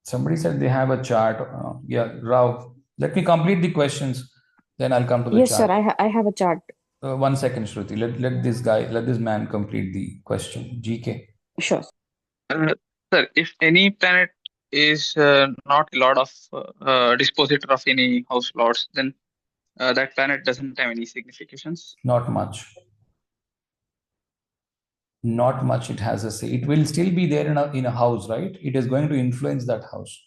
Somebody said they have a chart. Yeah, Rao. Let me complete the questions. Then I'll come to the Yes, chart. sir. I have a chart. 1 second, Shruti. Let this man complete the question. GK. Sure. Uh, Sir, if any planet is not a lot of dispositor of any house lords, then that planet doesn't have any significations. Not much. Not much it has a say. It will still be there in a house, right? It is going to influence that house.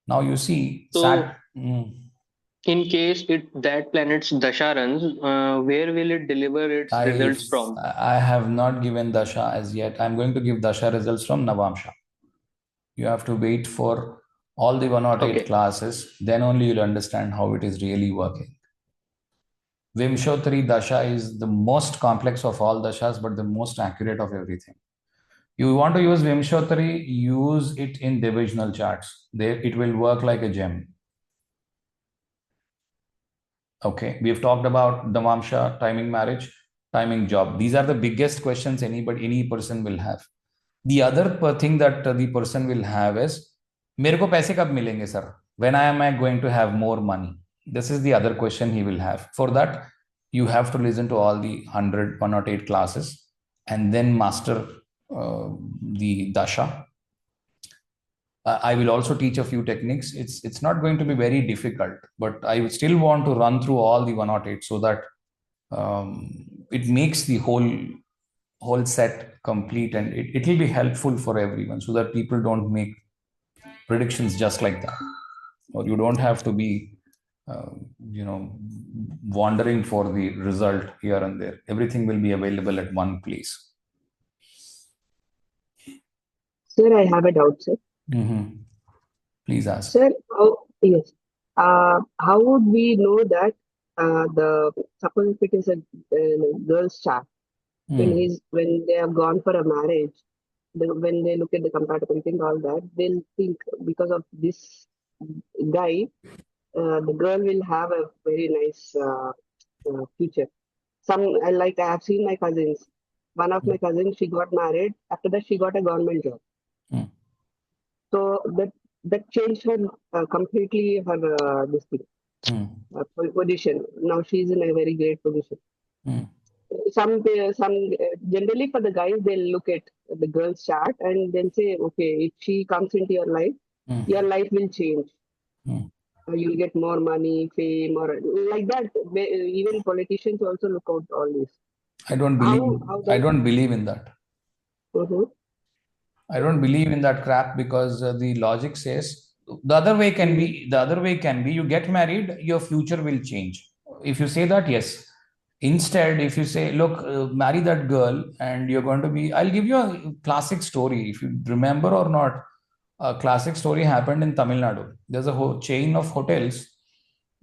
Now you see, So, in case that planet's dasha runs, where will it deliver its results from? I have not given dasha as yet. I'm going to give dasha results from Navamsha. You have to wait for all the 108 Okay. classes, then only you'll understand how it is really working. Vimshottari dasha is the most complex of all dashas, but the most accurate of everything. You want to use Vimshottari, use it in divisional charts. There, it will work like a gem. Okay, we've talked about Navamsha, timing marriage, timing job. These are the biggest questions any person will have. The other thing that the person will have is, मेरे को पैसे कब मिलेंगे sir? When am I going to have more money? This is the other question he will have. For that, you have to listen to all the 108 classes and then master the dasha. I will also teach a few techniques. It's not going to be very difficult, but I would still want to run through all the 108 so that it makes the whole set complete, and it will be helpful for everyone so that people don't make predictions just like that, or you don't have to be wandering for the result here and there. Everything will be available at one place. Sir, I have a doubt, sir. Please ask. Sir, yes. How would we know that suppose if it is a girl's chart, when they have gone for a marriage, when they look at the compatibility and all that, they'll think because of this guy, the girl will have a very nice future. Like I have seen my cousins. One of my cousins, she got married. After that, she got a government job. So that changed her completely her this thing, position. Now she's in a very great position. Some generally for the guys, they'll look at the girl's chart and then say, okay, if she comes into your life will change. You'll get more money, fame, or like that. Even politicians also look out all this. I don't believe in that. I don't believe in that crap because the logic says the other way can be you get married, your future will change. If you say that, yes. Instead, if you say, look, marry that girl and you're going to be, I'll give you a classic story. If you remember or not, a classic story happened in Tamil Nadu. There's a whole chain of hotels.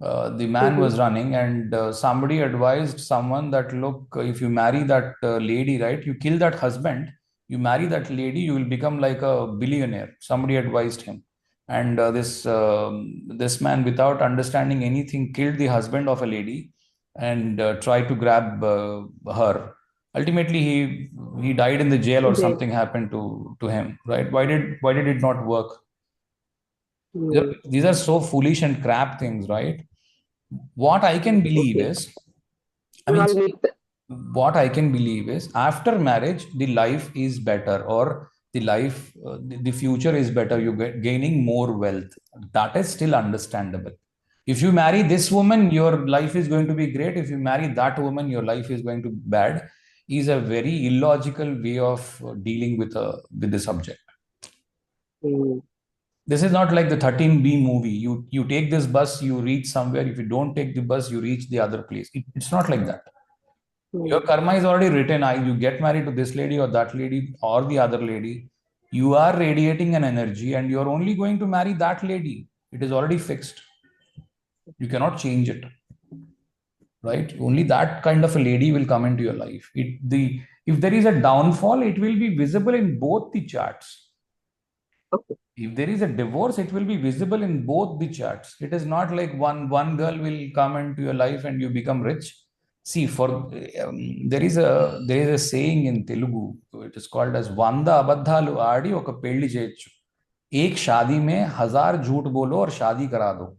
The man was running and somebody advised someone that, look, if you marry that lady, right, you kill that husband, you marry that lady, you will become like a billionaire. Somebody advised him. And this man, without understanding anything, killed the husband of a lady and tried to grab her. Ultimately, he died in the jail or something happened to him, right? Why did it not work? These are so foolish and crap things, right? What I can believe is, what I can believe is after marriage, the life is better, or the future is better. You're gaining more wealth. That is still understandable. If you marry this woman, your life is going to be great. If you marry that woman, your life is going to be bad. Is a very illogical way of dealing with the subject. This is not like the 13B movie. You take this bus, you reach somewhere. If you don't take the bus, you reach the other place. It's not like that. Your karma is already written. You get married to this lady or that lady or the other lady. You are radiating an energy and you're only going to marry that lady. It is already fixed. You cannot change it. Right? Only that kind of a lady will come into your life. If there is a downfall, it will be visible in both the charts. If there is a divorce, it will be visible in both the charts. It is not like one girl will come into your life and you become rich. See, there is a saying in Telugu. It is called as Vanda Abadhalu Adi Oka Pelli Cheyochu. एक शादी में 1000 झूठ बोलो और शादी करा दो.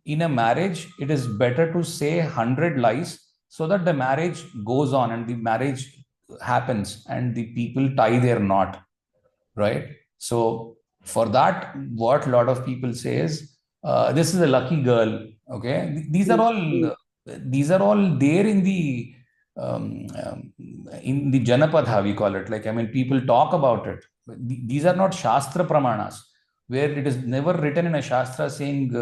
In a marriage, it is better to say 100 lies so that the marriage goes on and the marriage happens and the people tie their knot, right? So for that, what a lot of people say is, this is a lucky girl. Okay, these are all there in the Janapatha, we call it. Like, I mean, people talk about it. These are not Shastra Pramanas, where it is never written in a Shastra saying,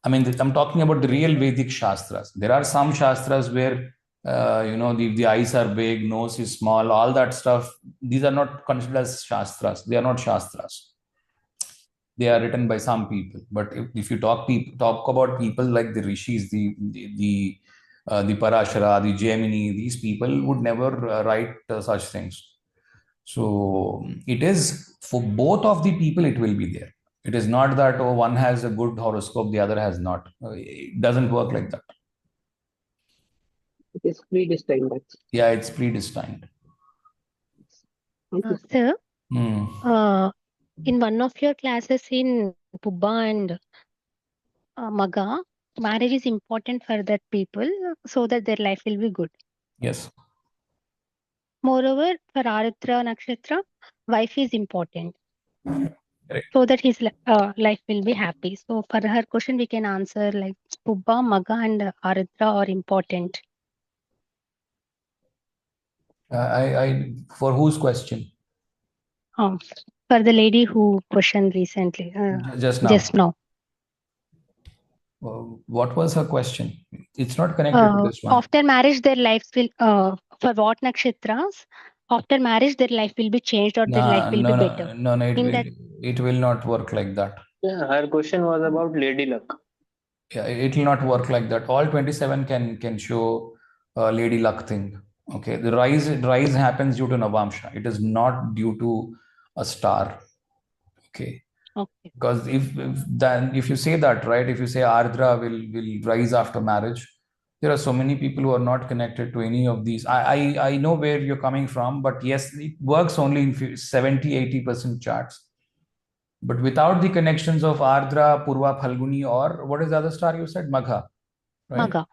I mean, I'm talking about the real Vedic Shastras. There are some Shastras where, the eyes are big, nose is small, all that stuff. These are not considered as Shastras. They are not Shastras. They are written by some people. But if you talk about people like the Rashis, the Parashara, the Gemini, these people would never write such things. So it is for both of the people, it will be there. It is not that, oh, one has a good horoscope, the other has not. It doesn't work like that. It is predestined. Yeah, it's predestined. Sir, Hmm. in one of your classes in Pubba and Maga, marriage is important for that people so that their life will be good. Yes. Moreover, for Aritra Nakshatra, wife is important. Correct. So that his life will be happy. So for her question, we can answer like Pubba, Maga and Aritra are important. For whose question? For the lady who questioned recently, Just now. just now. What was her question? It's not connected to this one. After marriage, their lives will, for what nakshatras, after marriage, their life will be changed or their life will be better. No, it will not work like that. Yeah, her question was about lady luck. Yeah, it will not work like that. All 27 can show lady luck thing. Okay, the rise happens due to Navamsha. It is not due to a star. Okay. Okay. Because if you say that, right, if you say Ardra will rise after marriage, there are so many people who are not connected to any of these. I know where you're coming from, but yes, it works only in 70-80% charts. But without the connections of Ardra, Purva, Phalguni, or what is the other star you said? Magha, right? Maga.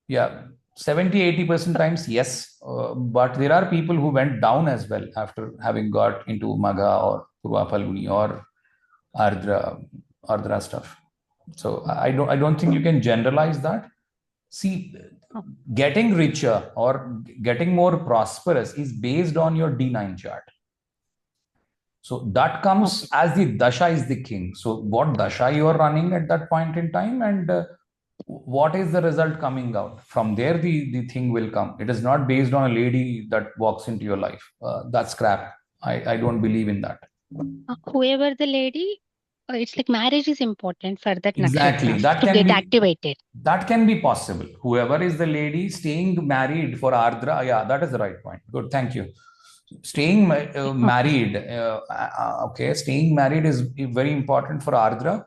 Yeah, 70-80% times, yes. But there are people who went down as well after having got into Magha or Purva, Phalguni or Ardra stuff. So I don't think you can generalize that. See, getting richer or getting more prosperous is based on your D9 chart. So that comes as the dasha is the king. So what dasha you are running at that point in time, and what is the result coming out from there, the thing will come. It is not based on a lady that walks into your life. That's crap. I don't believe in that. Whoever the lady, it's like marriage is important for that Exactly. nakshatras That to can get be activated. that can be possible. Whoever is the lady staying married for Ardra, yeah, that is the right point. Good, thank you. Staying married, okay, staying married is very important for Ardra,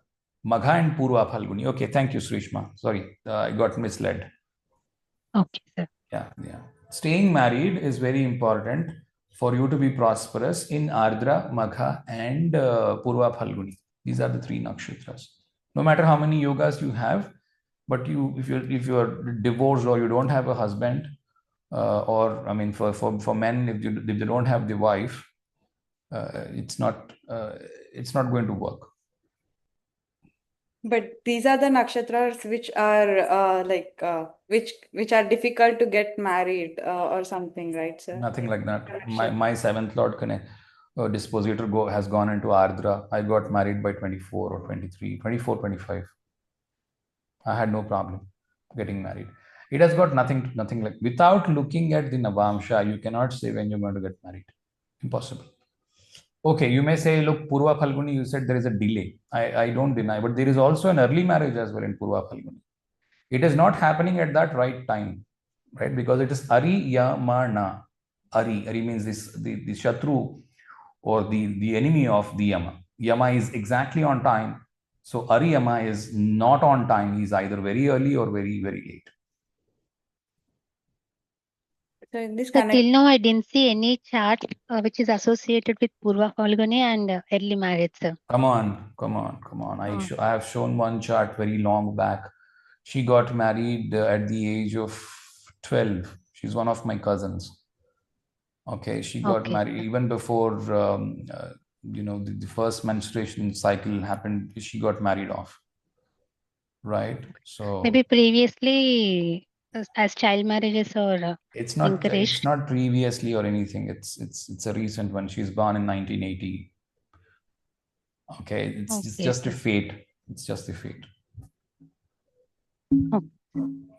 Magha and Purva Phalguni. Okay, thank you, Srishma. Sorry, I got misled. Okay, sir. Yeah. Staying married is very important for you to be prosperous in Ardra, Magha, and Purva Phalguni. These are the three nakshatras. No matter how many yogas you have, but if you're divorced or you don't have a husband, or I mean for men, if they don't have the wife, it's not going to work. But these are the nakshatras which are which are difficult to get married or something, right, sir? Nothing like that. My seventh lord dispositor has gone into Ardra. I got married by 24 or 23, 24, 25. I had no problem getting married. It has got nothing like, without looking at the Navamsha, you cannot say when you're going to get married. Impossible. Okay, you may say, look, Purva Phalguni, you said there is a delay. I don't deny, but there is also an early marriage as well in Purva Phalguni. It is not happening at that right time, right? Because it is Ari Yamana. Ari means the Shatru or the enemy of the Yama. Yama is exactly on time. So Ari Yama is not on time. He's either very early or very, very late. So in this So connect, till now, I didn't see any chart which is associated with Purva Phalguni and early marriage, sir. Come on, come on, come on. Oh. I have shown one chart very long back. She got married at the age of 12. She's one of my cousins. Okay, she got Okay. married even before the first menstruation cycle happened. She got married off, right? So Maybe previously as child marriages or it's encouraged. not previously or anything. It's a recent one. She's born in 1980. Okay, it's just a sir. fate. It's just a fate. Okay.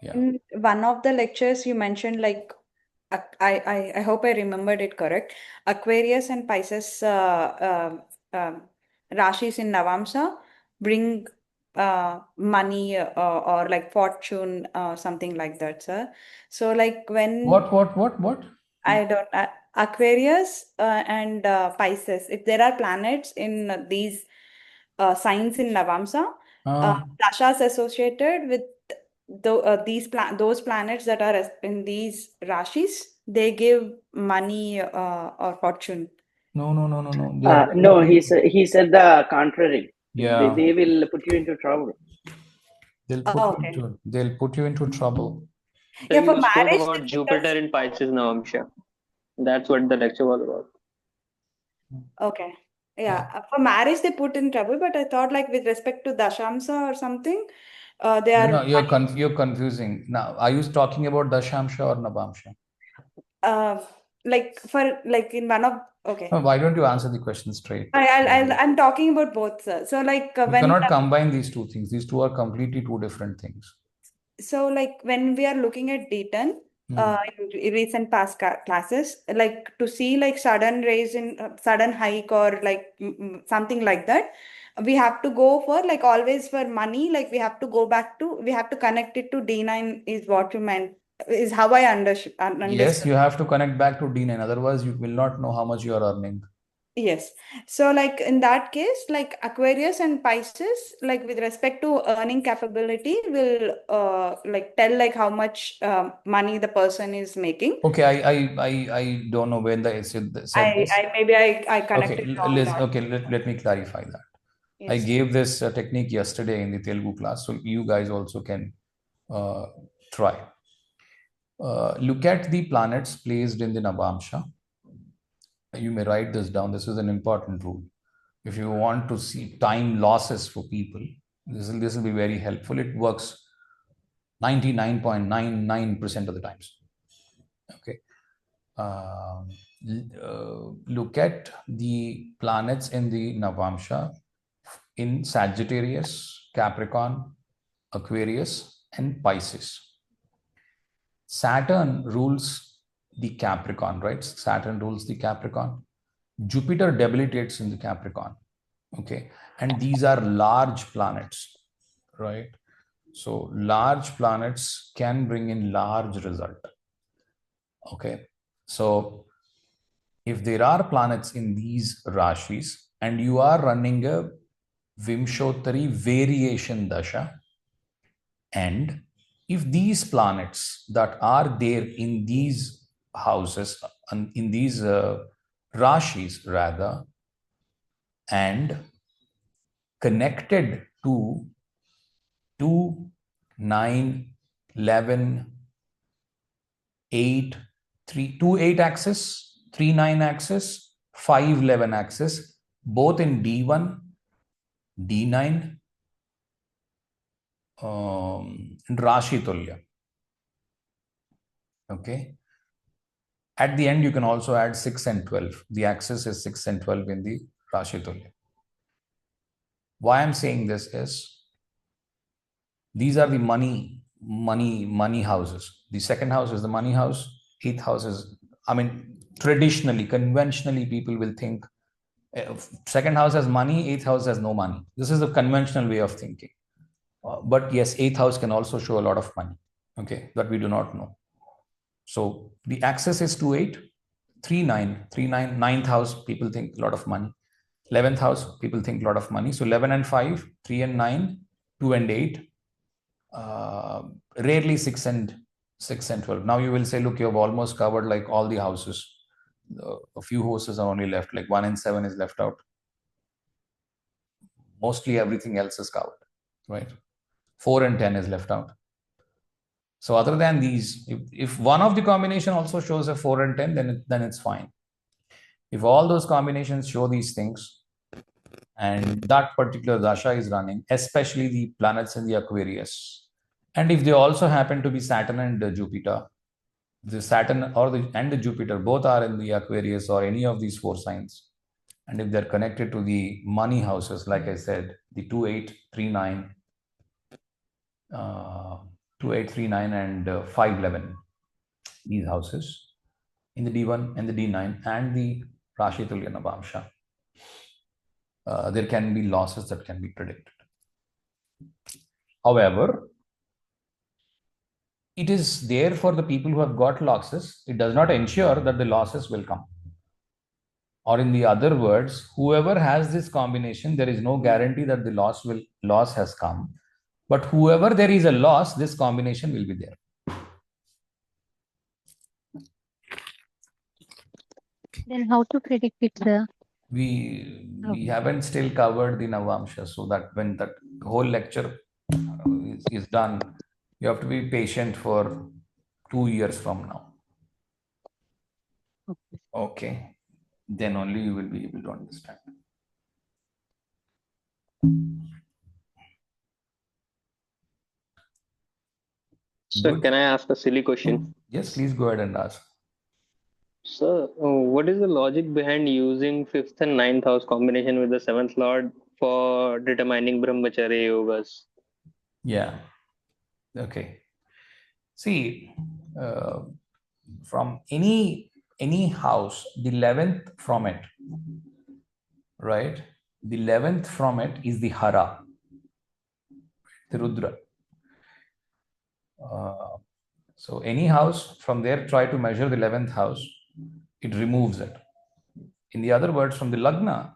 Yeah. in one of the lectures you mentioned, like, I hope I remembered it correct. Aquarius and Pisces Rashis in Navamsa bring money or like fortune, something like that, sir. So like when What? I don't Aquarius and Pisces, if there are planets in these signs in Navamsa, dashas associated with those planets that are in these rashis, they give money or fortune. No. No, he said the contrary. Yeah. They will put you into trouble. They'll Okay. put you into trouble. So Yeah, for you spoke marriage, about Jupiter in Pisces, Navamsha. That's what the lecture was about. okay. Yeah, for marriage they put in trouble, but I thought like with respect to dashamsa or something, they are No, you're confusing. Now, are you talking about Dashamsha or Navamsha? like for like in one of okay. No, why don't you answer the question straight? I'm talking about both, sir. So like You when cannot combine these two things. These two are completely two different things. so like when we are looking at D10 in recent past classes, like to see like sudden raise in sudden hike or like something like that, we have to go for like always for money, like we have to connect it to D9 is what you meant, is how I understand. Yes, you have to connect back to D9. Otherwise, you will not know how much you are earning. Yes. So like in that case, like Aquarius and Pisces, like with respect to earning capability, will like tell like how much money the person is making. Okay, I don't know when they said this. I connected Okay, wrong dots. okay, let me clarify that. I Yes. gave this technique yesterday in the Telugu class, so you guys also can try. Look at the planets placed in the Navamsha. You may write this down. This is an important rule. If you want to see time losses for people, this will be very helpful. It works 99.99% of the times. Okay. Look at the planets in the Navamsha in Sagittarius, Capricorn, Aquarius, and Pisces. Saturn rules the Capricorn, right? Saturn rules the Capricorn. Jupiter debilitates in the Capricorn. Okay. And these are large planets, right? So large planets can bring in large result. Okay. So if there are planets in these Rashis and you are running a Vimshottari variation dasha, and if these planets that are there in these houses, in these Rashis rather, and connected to 2, 9, 11, 8, 3, 2, 8 axis, 3, 9 axis, 5, 11 axis, both in D1, D9, and Rashi Tulya. Okay. At the end, you can also add 6 and 12. The axis is 6 and 12 in the Rashi Tulya. Why I'm saying this is, these are the money houses. The second house is the money house. 8th house is, traditionally, conventionally, people will think second house has money, 8th house has no money. This is the conventional way of thinking. But yes, 8th house can also show a lot of money. Okay, that we do not know. So the axis is 2, 8, 3, 9, 3, 9, 9th house, people think a lot of money. 11th house, people think a lot of money. So 11 and 5, 3 and 9, 2 and 8, rarely 6 and 6 and 12. Now you will say, look, you have almost covered like all the houses. A few houses are only left, like 1 and 7 is left out. Mostly everything else is covered, right? 4 and 10 is left out. So other than these, if one of the combination also shows a 4 and 10, then it's fine. If all those combinations show these things, and that particular dasha is running, especially the planets in the Aquarius, and if they also happen to be Saturn and Jupiter, the Saturn and the Jupiter both are in the Aquarius or any of these 4 signs, and if they're connected to the money houses, like I said, the 2839, 2839 and 511, these houses in the D1 and the D9 and the Rashi Tulya Navamsha, there can be losses that can be predicted. However, it is there for the people who have got losses. It does not ensure that the losses will come. Or in the other words, whoever has this combination, there is no guarantee that the loss has come. But whoever there is a loss, this combination will be there. Then how to predict it, sir? We haven't still covered the Navamsha, so that when that whole lecture is done, you have to be patient for 2 years from now. Okay. Then only you will be able to understand. Sir, Good. can I ask a silly question? Yes, please go ahead and ask. Sir, what is the logic behind using 5th and 9th house combination with the 7th lord for determining brahmacharya yogas? Yeah. Okay. See, from any house, the 11th from it, right? The 11th from it is the hara, the rudra. So any house from there, try to measure the 11th house, it removes it. In the other words, from the lagna,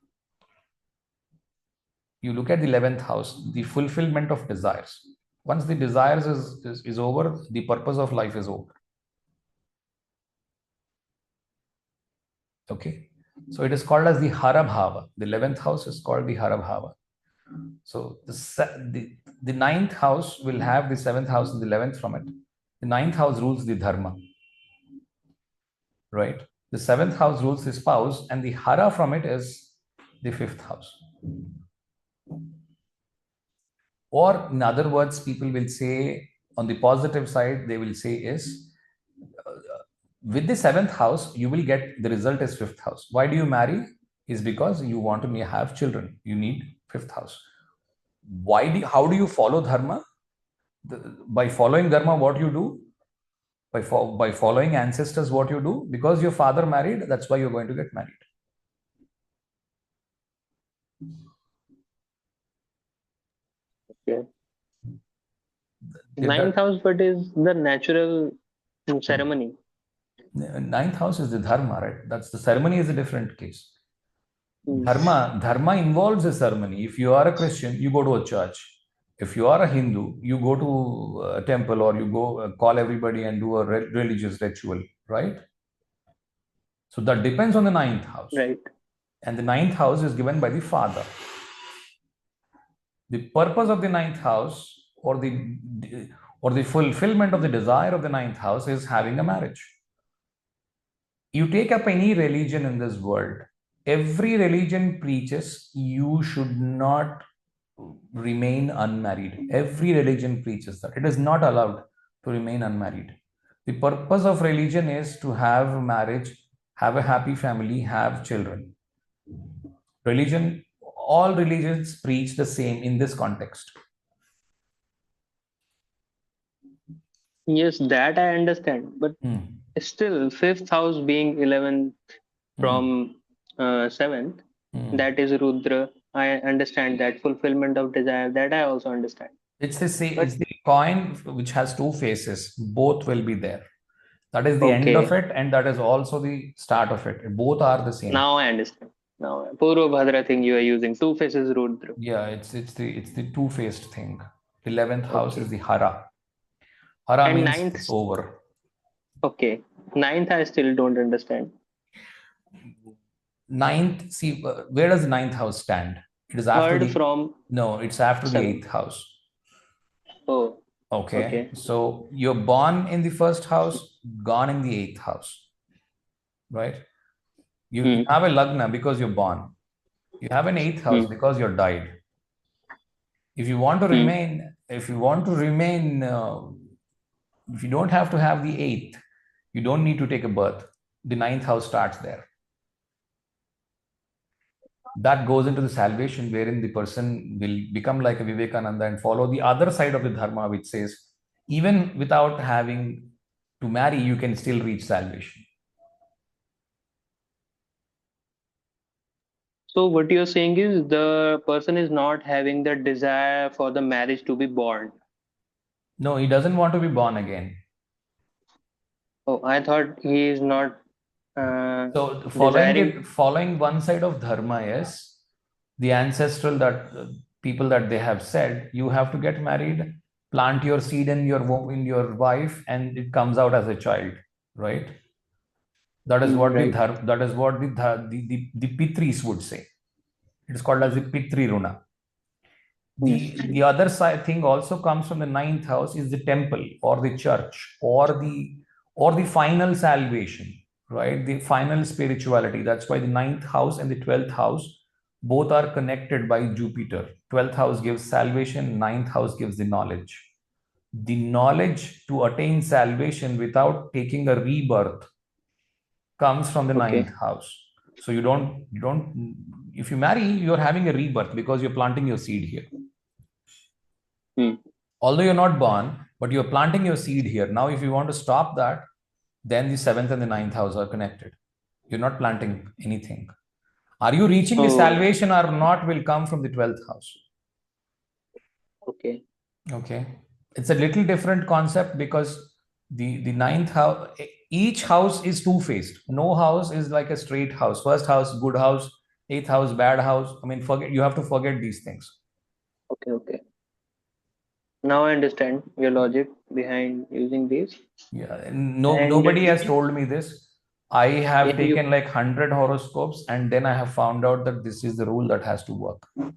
you look at the 11th house, the fulfillment of desires. Once the desires is over, the purpose of life is over. Okay. So it is called as the harabhava. The 11th house is called the harabhava. So the 9th house will have the 7th house and the 11th from it. The 9th house rules the dharma. Right? The 7th house rules the spouse, and the hara from it is the 5th house. Or in other words, people will say, on the positive side, they will say is, with the 7th house, you will get the result is 5th house. Why do you marry? Is because you want to have children. You need 5th house. How do you follow dharma? By following dharma, what you do? By following ancestors, what you do? Because your father married, that's why you're going to get married. Okay. 9th house, but is the natural ceremony. 9th house is the dharma, right? That's the ceremony is a different case. Dharma involves a ceremony. If you are a Christian, you go to a church. If you are a Hindu, you go to a temple, or you go call everybody and do a religious ritual, right? So that depends on the 9th house. Right. And the 9th house is given by the father. The purpose of the 9th house, or the fulfillment of the desire of the 9th house, is having a marriage. You take up any religion in this world, every religion preaches you should not remain unmarried. Every religion preaches that. It is not allowed to remain unmarried. The purpose of religion is to have marriage, have a happy family, have children. All religions preach the same in this context. Yes, that I understand. But still, 5th house being 11th from 7th, that is Rudra. I understand that. Fulfillment of desire, that I also understand. It's the coin which has 2 faces. Both will be there. That is the end of it, and that is also the start of it. Both are the same. Now I understand. Now, Purva Bhadra thing you are using, 2 faces Rudra. Yeah, it's the 2-faced thing. 11th house is the hara. Hara And means ninth, it's over. okay. Ninth, I still don't understand. Ninth, see, where does the ninth house stand? It is after Third the, from no, it's after the seventh. eighth house. Oh, Okay. okay. So you're born in the first house, gone in the eighth house, right? You have a lagna because you're born. You have an eighth house because you're died. If you want to remain, if you don't have to have the eighth, you don't need to take a birth. The ninth house starts there. That goes into the salvation, wherein the person will become like a Vivekananda and follow the other side of the dharma, which says, even without having to marry, you can still reach salvation. So what you're saying is the person is not having the desire for the marriage to be born. No, he doesn't want to be born again. Oh, I thought he is not So desiring. following one side of dharma is the ancestral that people that they have said, you have to get married, plant your seed in your wife, and it comes out as a child, right? That is what Right. the Pitris would say. It is called as the Pitri Runa. The other side thing also comes from the ninth house is the temple or the church or the final salvation, right? The final spirituality. That's why the ninth house and the 12th house both are connected by Jupiter. 12th house gives salvation, ninth house gives the knowledge. The knowledge to attain salvation without taking a rebirth comes from the ninth house. So you don't, if you marry, you're having a rebirth because you're planting your seed here. Although you're not born, but you're planting your seed here. Now, if you want to stop that, then the seventh and the ninth house are connected. You're not planting anything. Are you reaching the salvation or not will come from the 12th house. Okay. It's a little different concept because the ninth house, each house is two-faced. No house is like a straight house. First house, good house. Eighth house, bad house. I mean, you have to forget these things. Okay. Now I understand your logic behind using these. Yeah, nobody has told me this. I have taken like 100 horoscopes and then I have found out that this is the rule that has to work. I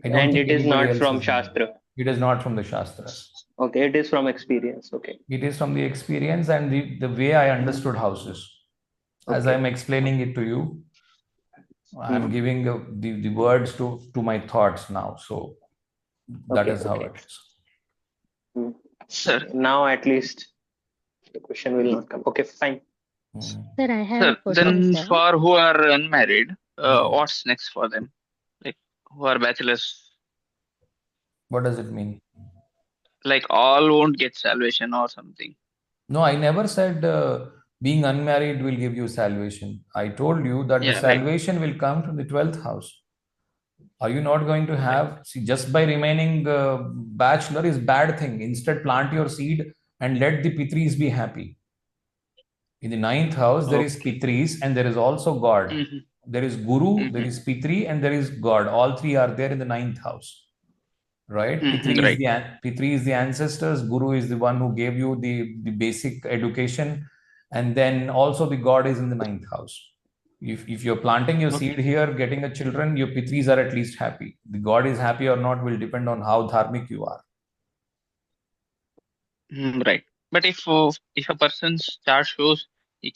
don't think it is anybody not else from is Shastra. It is not from the Shastras. Okay, it is from experience. Okay. It is from the experience and the way I understood houses. As I'm explaining it to you, I'm giving the words to my thoughts now. So that is how it is. Sir. Now at least the question will not come. Okay, fine. Sir, I have a Then question, sir. for who are unmarried, what's next for them? Like who are bachelors? What does it mean? Like all won't get salvation or something. No, I never said being unmarried will give you salvation. I told you that the salvation will come from the 12th house. Are you not going to have, see, just by remaining bachelor is bad thing. Instead, plant your seed and let the Pitris be happy. In the ninth house, there is Pitris and there is also God. There is Guru, there is Pitri, and there is God. All three are there in the ninth house. Right? Pitri is the ancestors. Guru is the one who gave you the basic education. And then also the God is in the ninth house. If you're planting your seed here, getting a children, your Pitris are at least happy. The God is happy or not will depend on how dharmic you are. Right. But if a person's chart shows he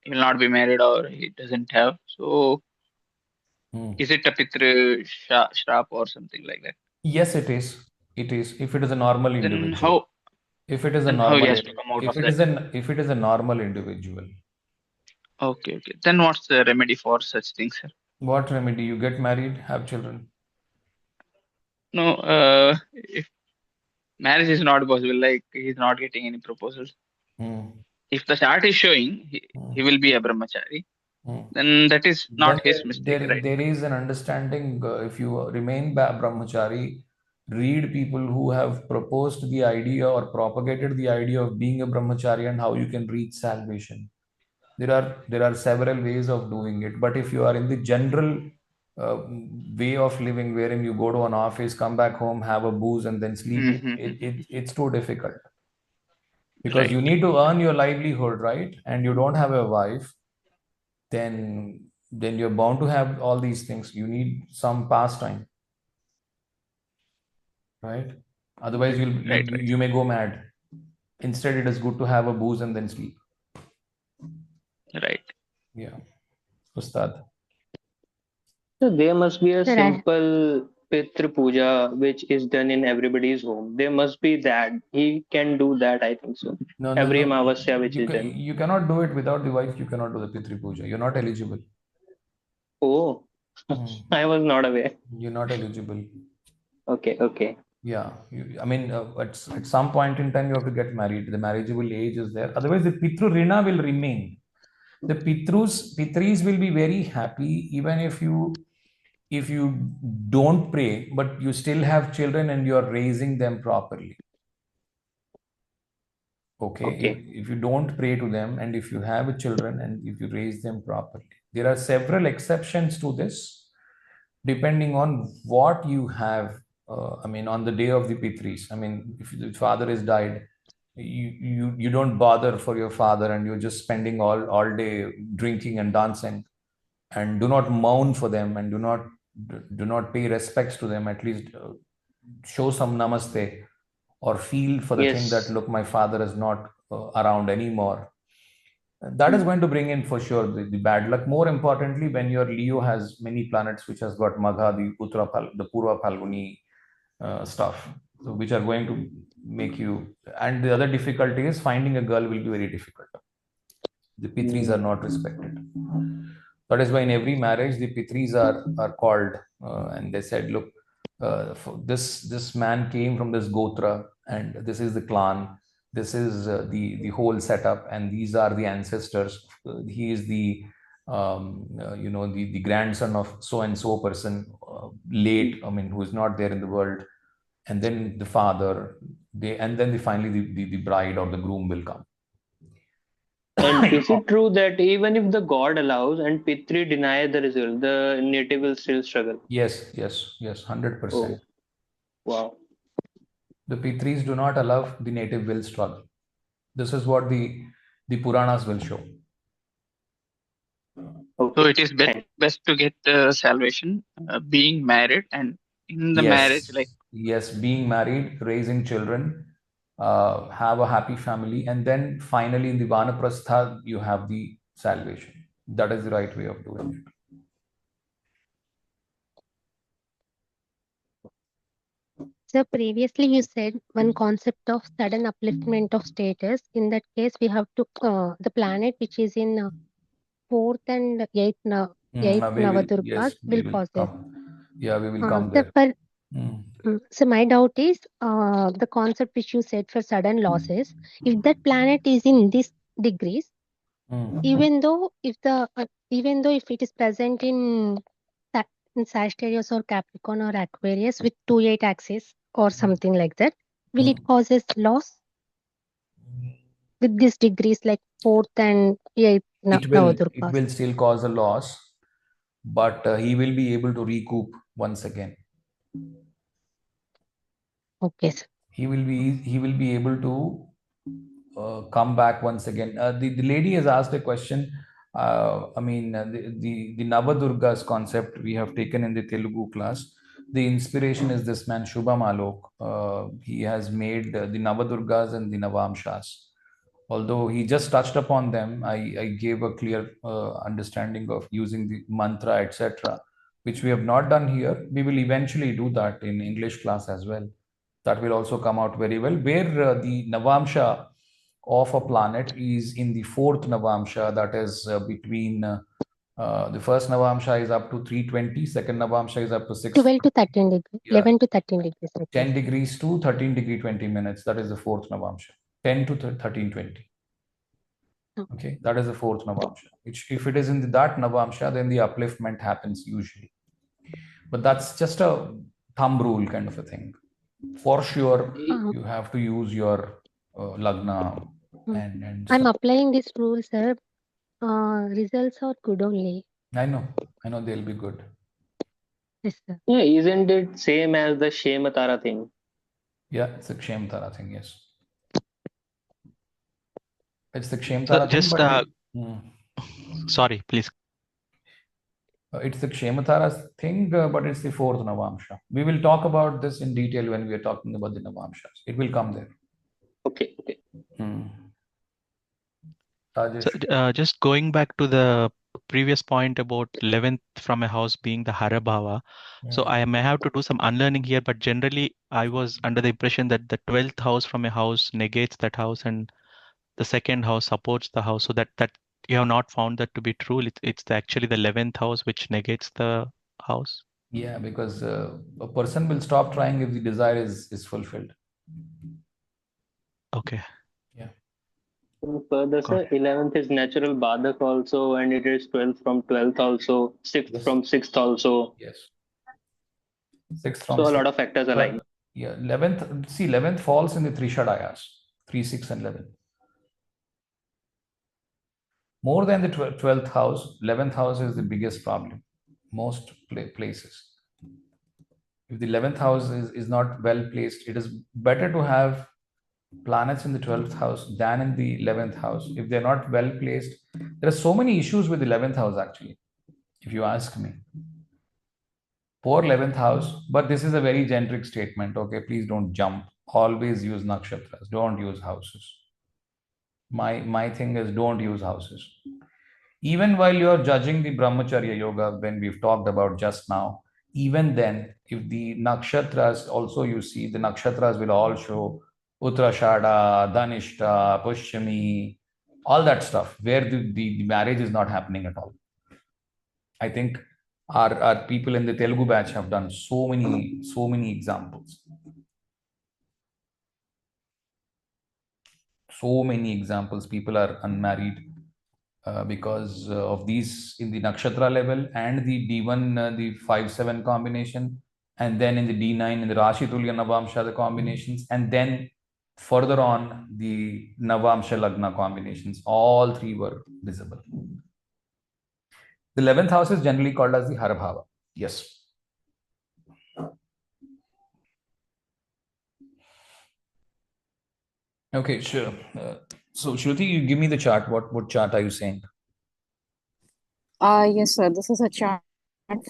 will not be married or he doesn't have, so is it a Pitra Shrap or something like that? Yes, it is. It is. If it is a normal individual. If it is a how he normal, has to come out if of it that? if it is a normal individual. Okay. Then what's the remedy for such things, sir? What remedy? You get married, have children. No, if marriage is not possible, like he's not getting any proposals. If the chart is showing he will be a brahmachari, then that is not his mistake, right? There is an understanding. If you remain brahmachari, read people who have proposed the idea or propagated the idea of being a brahmachari and how you can reach salvation. There are several ways of doing it. But if you are in the general way of living, wherein you go to an office, come back home, have a booze, and then sleep, it's too difficult. Because you need to earn your livelihood, right? And you don't have a wife, then you're bound to have all these things. You need some pastime, right? Otherwise, you may go mad. Instead, it is good to have a booze and then sleep. Right. Yeah. Ustad. So there must be a simple Pitru Puja which is done in everybody's home. There must be that. He can do that, I think so. Every Amavasya which is done. You cannot do it without the wife. You cannot do the Pitru Puja. You're not eligible. Oh, I was not aware. You're not eligible. Okay. Yeah. I mean, at some point in time, you have to get married. The marriageable age is there. Otherwise, the Pitru Rina will remain. The Pitris will be very happy even if you don't pray, but you still have children and you are raising them properly. Okay. If you don't pray to them and if you have children and if you raise them properly. There are several exceptions to this depending on what you have. On the day of the Pitris. If the father is died, you don't bother for your father and you're just spending all day drinking and dancing, and do not mourn for them and do not pay respects to them. At least show some namaste or feel for the thing that, look, my father is not around anymore. That is going to bring in for sure the bad luck. More importantly, when your Leo has many planets which has got Magha, the Purva Phalguni stuff, so which are going to make you. And the other difficulty is finding a girl will be very difficult. The Pitris are not respected. That is why in every marriage the Pitris are called, and they said, look, this man came from this Gotra, and this is the clan. This is the whole setup, and these are the ancestors. He is the the grandson of so and so person, late. Who is not there in the world, and then the father. Finally the bride or the groom will come. And is it true that even if the god allows and Pitri deny the result, the native will still struggle? Yes, 100%. Oh, wow. The Pitris do not allow the native will struggle. This is what the Puranas will show. Okay. So it is best to get salvation, being married, and in the marriage, being married, raising children, have a happy family, and then finally in the Vanaprastha you have the salvation. That is the right way of doing it. So previously you said one concept of sudden upliftment of status. In that case, we have to the planet which is in 4th and 8th Navadurgas will cause it. Yeah, we will come there. So my doubt is the concept which you said for sudden losses. If that planet is in these degrees, even though if it is present in Sagittarius or Capricorn or Aquarius with 2-8 axis or something like that, will it causes loss with these degrees like 4th and 8th Navadurgas? It will still cause a loss, but he will be able to recoup once again. Okay, sir. He will be able to come back once again. The lady has asked a question. The Navadurgas concept we have taken in the Telugu class. The inspiration is this man Shubham Alok. He has made the Navadurgas and the Navamshas. Although he just touched upon them, I gave a clear understanding of using the mantra, etc., which we have not done here. We will eventually do that in English class as well. That will also come out very well, where the Navamsha of a planet is in the 4th Navamsha, that is between the first Navamsha is up to 320, second Navamsha is up to 12 to 13 degrees, 11 to 13 degrees. 10 degrees to 13 degree 20 minutes, that is the 4th Navamsha. 10 to 1320. Okay, that is the 4th Navamsha. Which, if it is in that Navamsha, then the upliftment happens usually. But that's just a thumb rule kind of a thing. For sure, you have to use your Lagna. And I'm applying this rule, sir. Results are good only. I know they'll be good. Yes, sir. Yeah, isn't it same as the Shematara thing? Yeah, it's a Kshematara thing, yes. It's the Kshematara So thing, just but sorry, please. it's the Kshematara thing, but it's the fourth Navamsha. We will talk about this in detail when we are talking about the Navamshas. It will come there. Okay. Rajesh. So just going back to the previous point about 11th from a house being the harabhava. So I may have to do some unlearning here, but generally I was under the impression that the 12th house from a house negates that house and the second house supports the house. So that you have not found that to be true. It's actually the 11th house which negates the house. Yeah, because a person will stop trying if the desire is fulfilled. Okay. Yeah. Further, sir, 11th is natural Badak also, and it is 12th from 12th also, 6th from 6th also. Yes. 6th from So a 6th. lot of factors align. Yeah, 11th. See, 11th falls in the three Shadayas, 3, 6, and 11. More than the 12th house, 11th house is the biggest problem. Most places. If the 11th house is not well placed, it is better to have planets in the 12th house than in the 11th house. If they're not well placed, there are so many issues with the 11th house, actually, if you ask me. Poor 11th house, but this is a very generic statement. Okay, please don't jump. Always use nakshatras. Don't use houses. My thing is don't use houses. Even while you are judging the brahmacharya yoga, when we've talked about just now, even then, if the nakshatras also you see, the nakshatras will all show Uttarashada, Dhanishta, Pushyami, all that stuff, where the marriage is not happening at all. I think our people in the Telugu batch have done so many examples. So many examples. People are unmarried because of these in the nakshatra level and the D1, the 5-7 combination, and then in the D9 in the Rashi Tulya Navamsha, the combinations, and then further on the Navamsha Lagna combinations. All three were visible. The 11th house is generally called as the harabhava. Yes. Okay, sure. So Shruti, you give me the chart. What chart are you saying? Yes, sir. This is a chart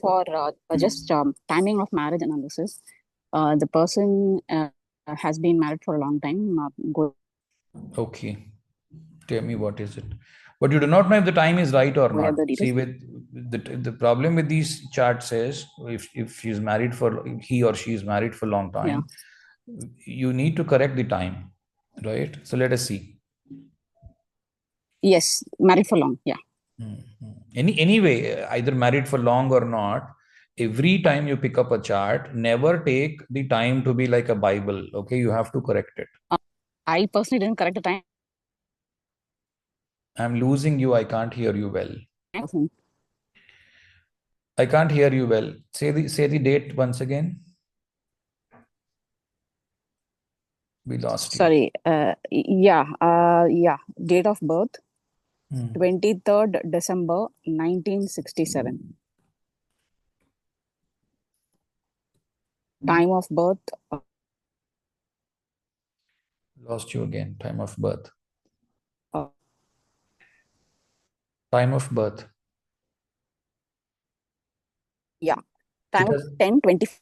for just timing of marriage analysis. The person has been married for a long time. Okay. Tell me what is it. But you do not know if the time is right or not. See, with the problem with these charts is if she's married for he or she is married for a long time, you need to correct the time, right? So let us see. Yes, married for long. Yeah. Anyway, either married for long or not, every time you pick up a chart, never take the time to be like a Bible. Okay, you have to correct it. I personally didn't correct the time. I'm losing you. I can't hear you well. I can't hear you well. Say the date once again. We lost you. Sorry. Yeah. Date of birth, 23rd December 1967. Time of birth. Lost you again. Time of birth. Time of birth. Yeah. Time of 10:24.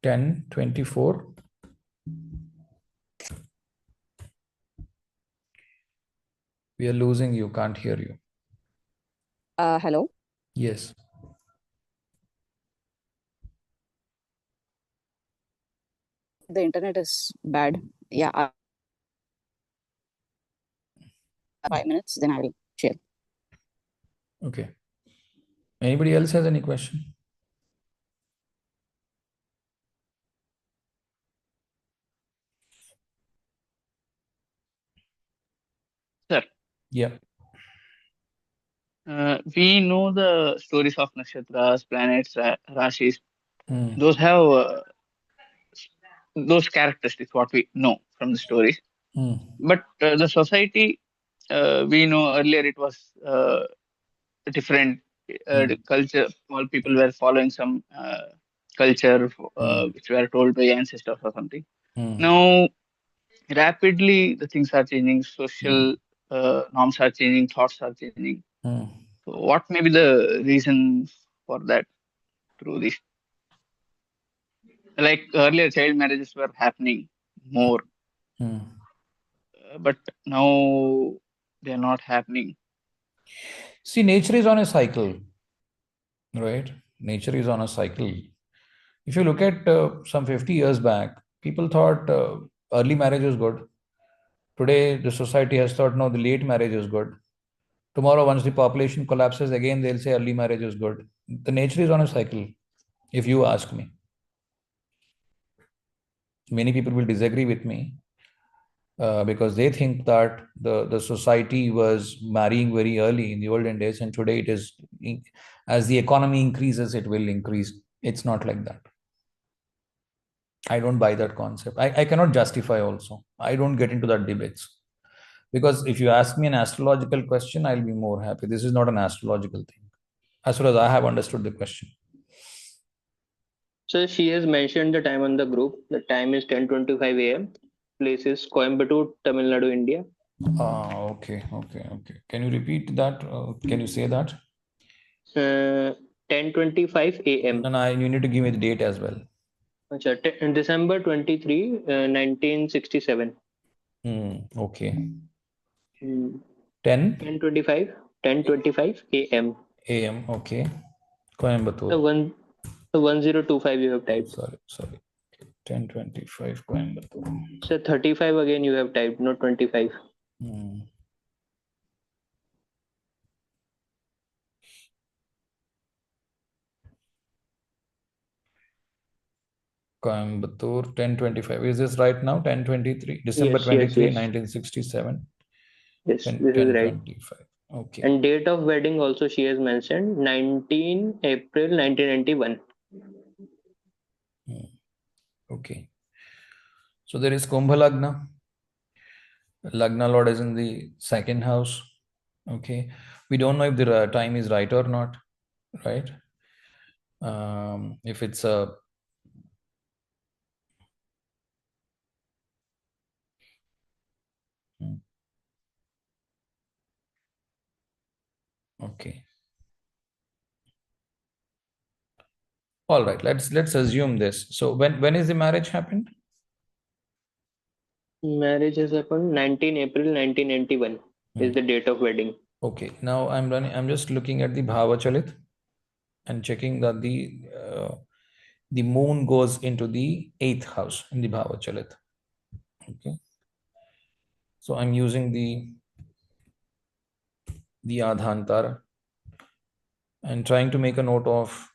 10:24. We are losing you. Can't hear you. Hello. Yes. The internet is bad. Yeah. 5 minutes, then I will share. Okay. Anybody else has any question? Sir. Yeah. We know the stories of Nakshatras, planets, Rashis. Those have those characteristics, what we know from the stories. But the society, we know earlier it was different culture. All people were following some culture which were told by ancestors or something. Now, rapidly the things are changing. Social norms are changing, thoughts are changing. So what may be the reason for that through this? Like earlier, child marriages were happening more, but now they're not happening. See, nature is on a cycle, right? Nature is on a cycle. If you look at some 50 years back, people thought early marriage was good. Today, the society has thought, no, the late marriage is good. Tomorrow, once the population collapses again, they'll say early marriage is good. The nature is on a cycle, if you ask me. Many people will disagree with me because they think that the society was marrying very early in the olden days, and today it is, as the economy increases, it will increase. It's not like that. I don't buy that concept. I cannot justify also. I don't get into that debates. Because if you ask me an astrological question, I'll be more happy. This is not an astrological thing, as far as I have understood the question. So she has mentioned the time on the group. The time is 10:25 a.m. Place is Coimbatore, Tamil Nadu, India. Okay. Can you repeat that? Can you say that? 10:25 a.m. No, you need to give me the date as well. December 23, 1967. Okay. 10:25 a.m. AM, okay. Coimbatore. The 1025 you have typed. Sorry. 10:25 Coimbatore. So 35 again you have typed, not 25. Coimbatore, 10:25. Is this right now? 10:23, December 23, 1967. Yes, this is right. 10:25. Okay. And date of wedding also she has mentioned 19 April 1991. Okay. So there is Kumbha Lagna. Lagna Lord is in the second house. Okay. We don't know if the time is right or not, right? If it's a okay. All right, let's assume this. So when is the marriage happened? Marriage has happened 19 April 1991 is the date of wedding. Okay, now I'm just looking at the Bhava Chalit and checking that the moon goes into the 8th house in the Bhava Chalit. Okay. So I'm using the Adhantara and trying to make a note of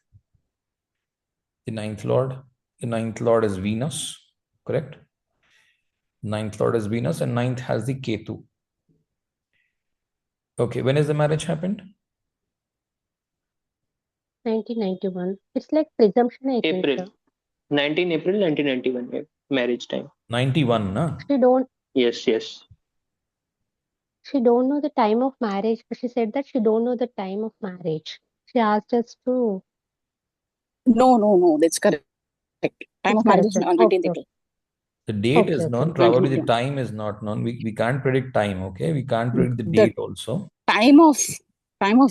the 9th Lord. The 9th Lord is Venus, correct? 9th Lord is Venus and 9th has the Ketu. Okay, when is the marriage happened? 1991. It's like presumption, I think. April. 19 April 1991, marriage time. 91, na? She don't. Yes. She don't know the time of marriage. She said that she don't know the time of marriage. She asked us to. No, that's correct. Time of marriage is 19th April. The date is known, probably the time is not known. We can't predict time, okay? We can't predict the date also. Time of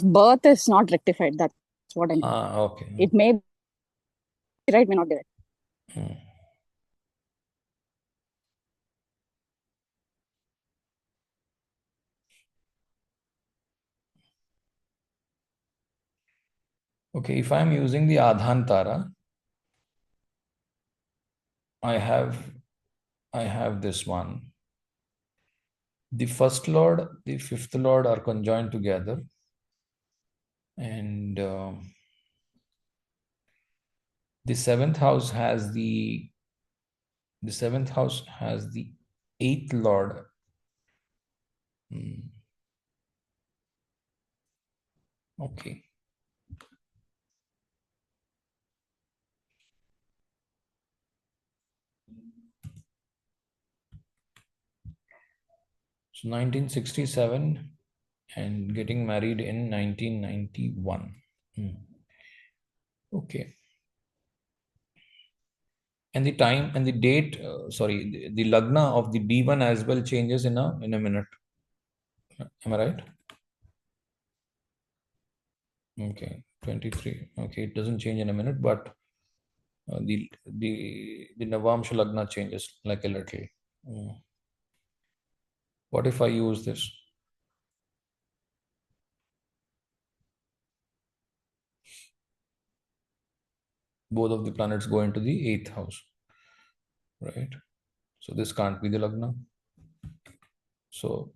birth is not rectified. That's what I mean. Okay. It may be right, may not be right. Okay, if I'm using the Adhantara, I have this one. The first Lord, the fifth Lord are conjoined together. And the seventh house has the 8th Lord. Okay. So 1967 and getting married in 1991. Okay. And the time and the date, the Lagna of the D1 as well changes in a minute. Am I right? Okay, 23. Okay, it doesn't change in a minute, but the Navamsha Lagna changes like a little. What if I use this? Both of the planets go into the 8th house, right? So this can't be the Lagna. So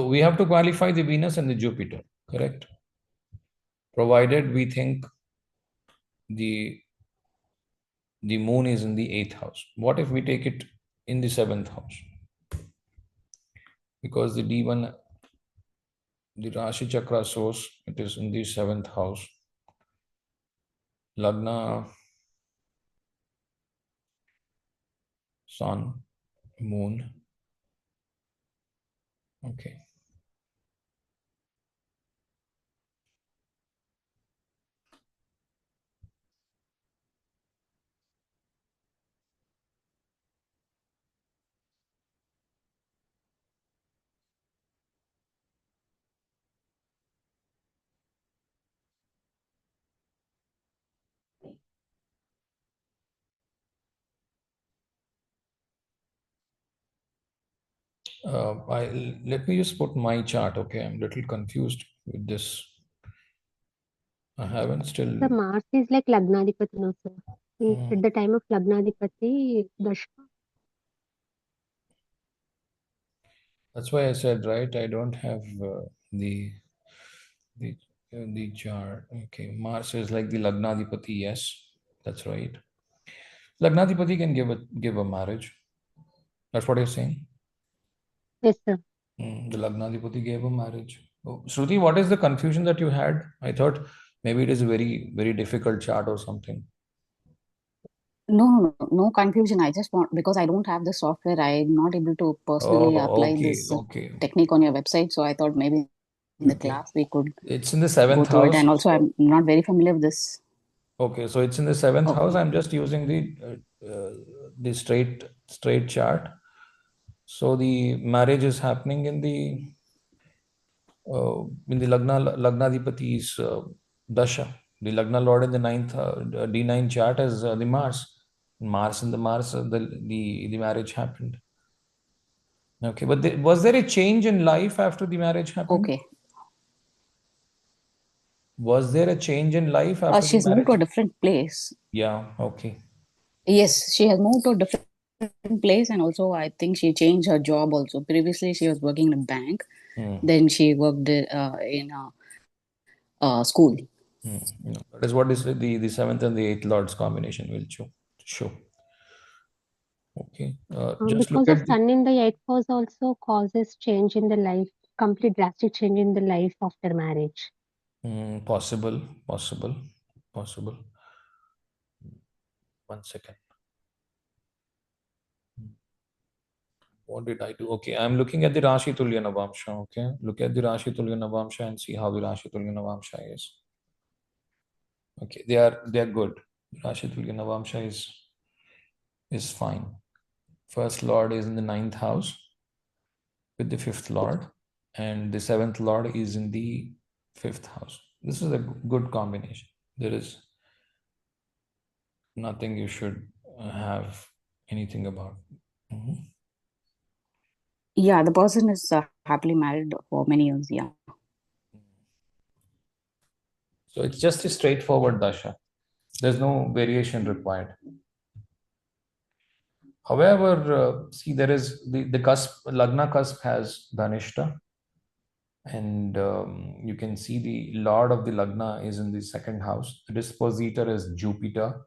we have to qualify the Venus and the Jupiter, correct? Provided we think the moon is in the 8th house. What if we take it in the 7th house? Because the D1, the Rashi Chakra source, it is in the 7th house. Lagna, Sun, Moon. Okay. Let me just put my chart. Okay, I'm a little confused with this. I haven't still. The Mars is like Lagnadipati, no, sir. At the time of Lagnadipati, dasha. That's why I said, right, I don't have the chart. Okay, Mars is like the Lagnadipati. Yes, that's right. Lagnadipati can give a marriage. That's what you're saying. Yes, sir. The Lagnadipati gave a marriage. Oh, Shruti, what is the confusion that you had? I thought maybe it is a very, very difficult chart or something. No confusion. I just want, because I don't have the software, I'm not able to personally apply this technique on your website. So I thought maybe in the class we could. It's in the 7th go through house. it, and also I'm not very familiar with this. Okay, so it's in the 7th house. I'm just using the straight chart. So the marriage is happening in the Lagnadipati's dasha. The Lagna Lord in the 9th D9 chart is the Mars. Mars in the Mars, the marriage happened. Okay, but was there a change in life after the marriage happened? Okay. Was there a change in life after she's the marriage? moved to a different place. Yeah, okay. Yes, she has moved to a different place, and also I think she changed her job also. Previously, she was working in a bank. Then she worked in a school. No, that is what is the 7th and the 8th Lord's combination will show. Okay. Just because of Sun in the 8th house also causes change in the life, complete drastic change in the life after marriage. Possible. 1 second. What did I do? Okay, I'm looking at the Rashi Tulya Navamsha. Okay, look at the Rashi Tulya Navamsha and see how the Rashi Tulya Navamsha is. Okay, they are good. Rashi Tulya Navamsha is fine. First Lord is in the 9th house with the 5th Lord, and the 7th Lord is in the 5th house. This is a good combination. There is nothing you should have anything about. Yeah, the person is happily married for many years. Yeah. So it's just a straightforward dasha. There's no variation required. However, see, there is the cusp, Lagna cusp has Dhanishta, and you can see the Lord of the Lagna is in the 2nd house. The dispositor is Jupiter.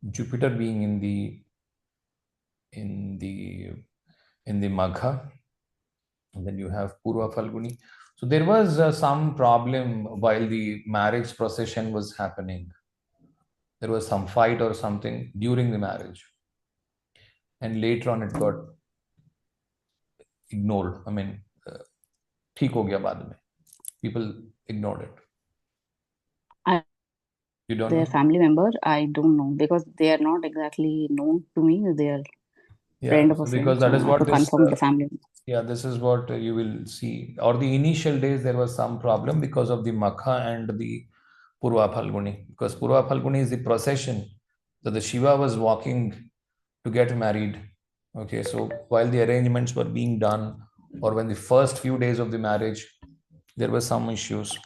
Jupiter being in the Magha, and then you have Purva Falguni. So there was some problem while the marriage procession was happening. There was some fight or something during the marriage, and later on it got ignored. I mean, ठीक हो गया बाद में. People ignored it. You don't Their know? family member, I don't know, because they are not exactly known to me. They are friend of a friend. Because that So is I what have to this. confirm the family. Yeah, this is what you will see. Or the initial days, there was some problem because of the Makha and the Purva Phalguni. Because Purva Phalguni is the procession that the Shiva was walking to get married. Okay, so while the arrangements were being done, or when the first few days of the marriage, there were some issues.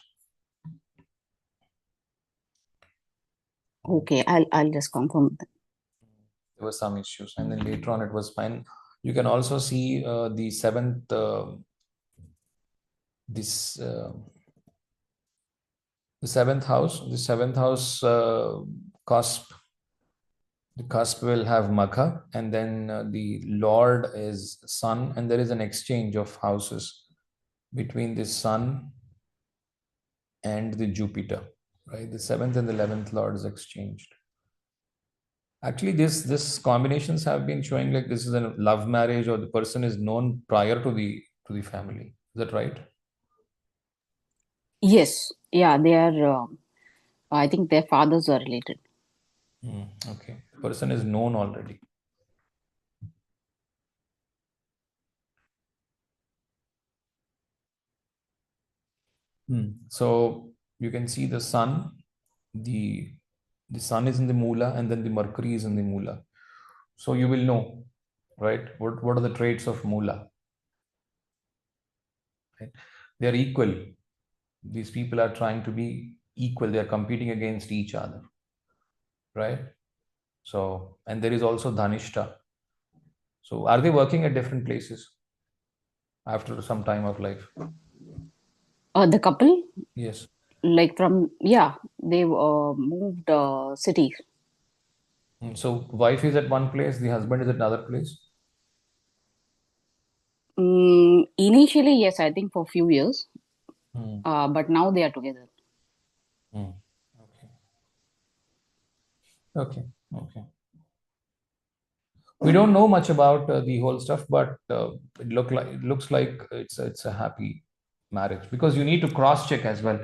Okay, I'll just confirm that. There were some issues, and then later on it was fine. You can also see the seventh the seventh house cusp. The cusp will have Makha, and then the Lord is Sun, and there is an exchange of houses between the Sun and the Jupiter, right? The 7th and the 11th Lord is exchanged. Actually, this combinations have been showing like this is a love marriage, or the person is known prior to the family. Is that right? Yes, yeah, they are. I think their fathers are related. Okay, the person is known already. So you can see the sun, the sun is in the Mula, and then the Mercury is in the Mula. So you will know, right? What are the traits of Mula? Right? They are equal. These people are trying to be equal. They are competing against each other, right? So, and there is also Dhanishta. So are they working at different places after some time of life? The couple, Yes. like they moved cities. So wife is at one place, the husband is at another place. Initially, yes, I think for a few years, but now they are together. Okay. We don't know much about the whole stuff, but it looks like it's a happy marriage, because you need to cross check as well.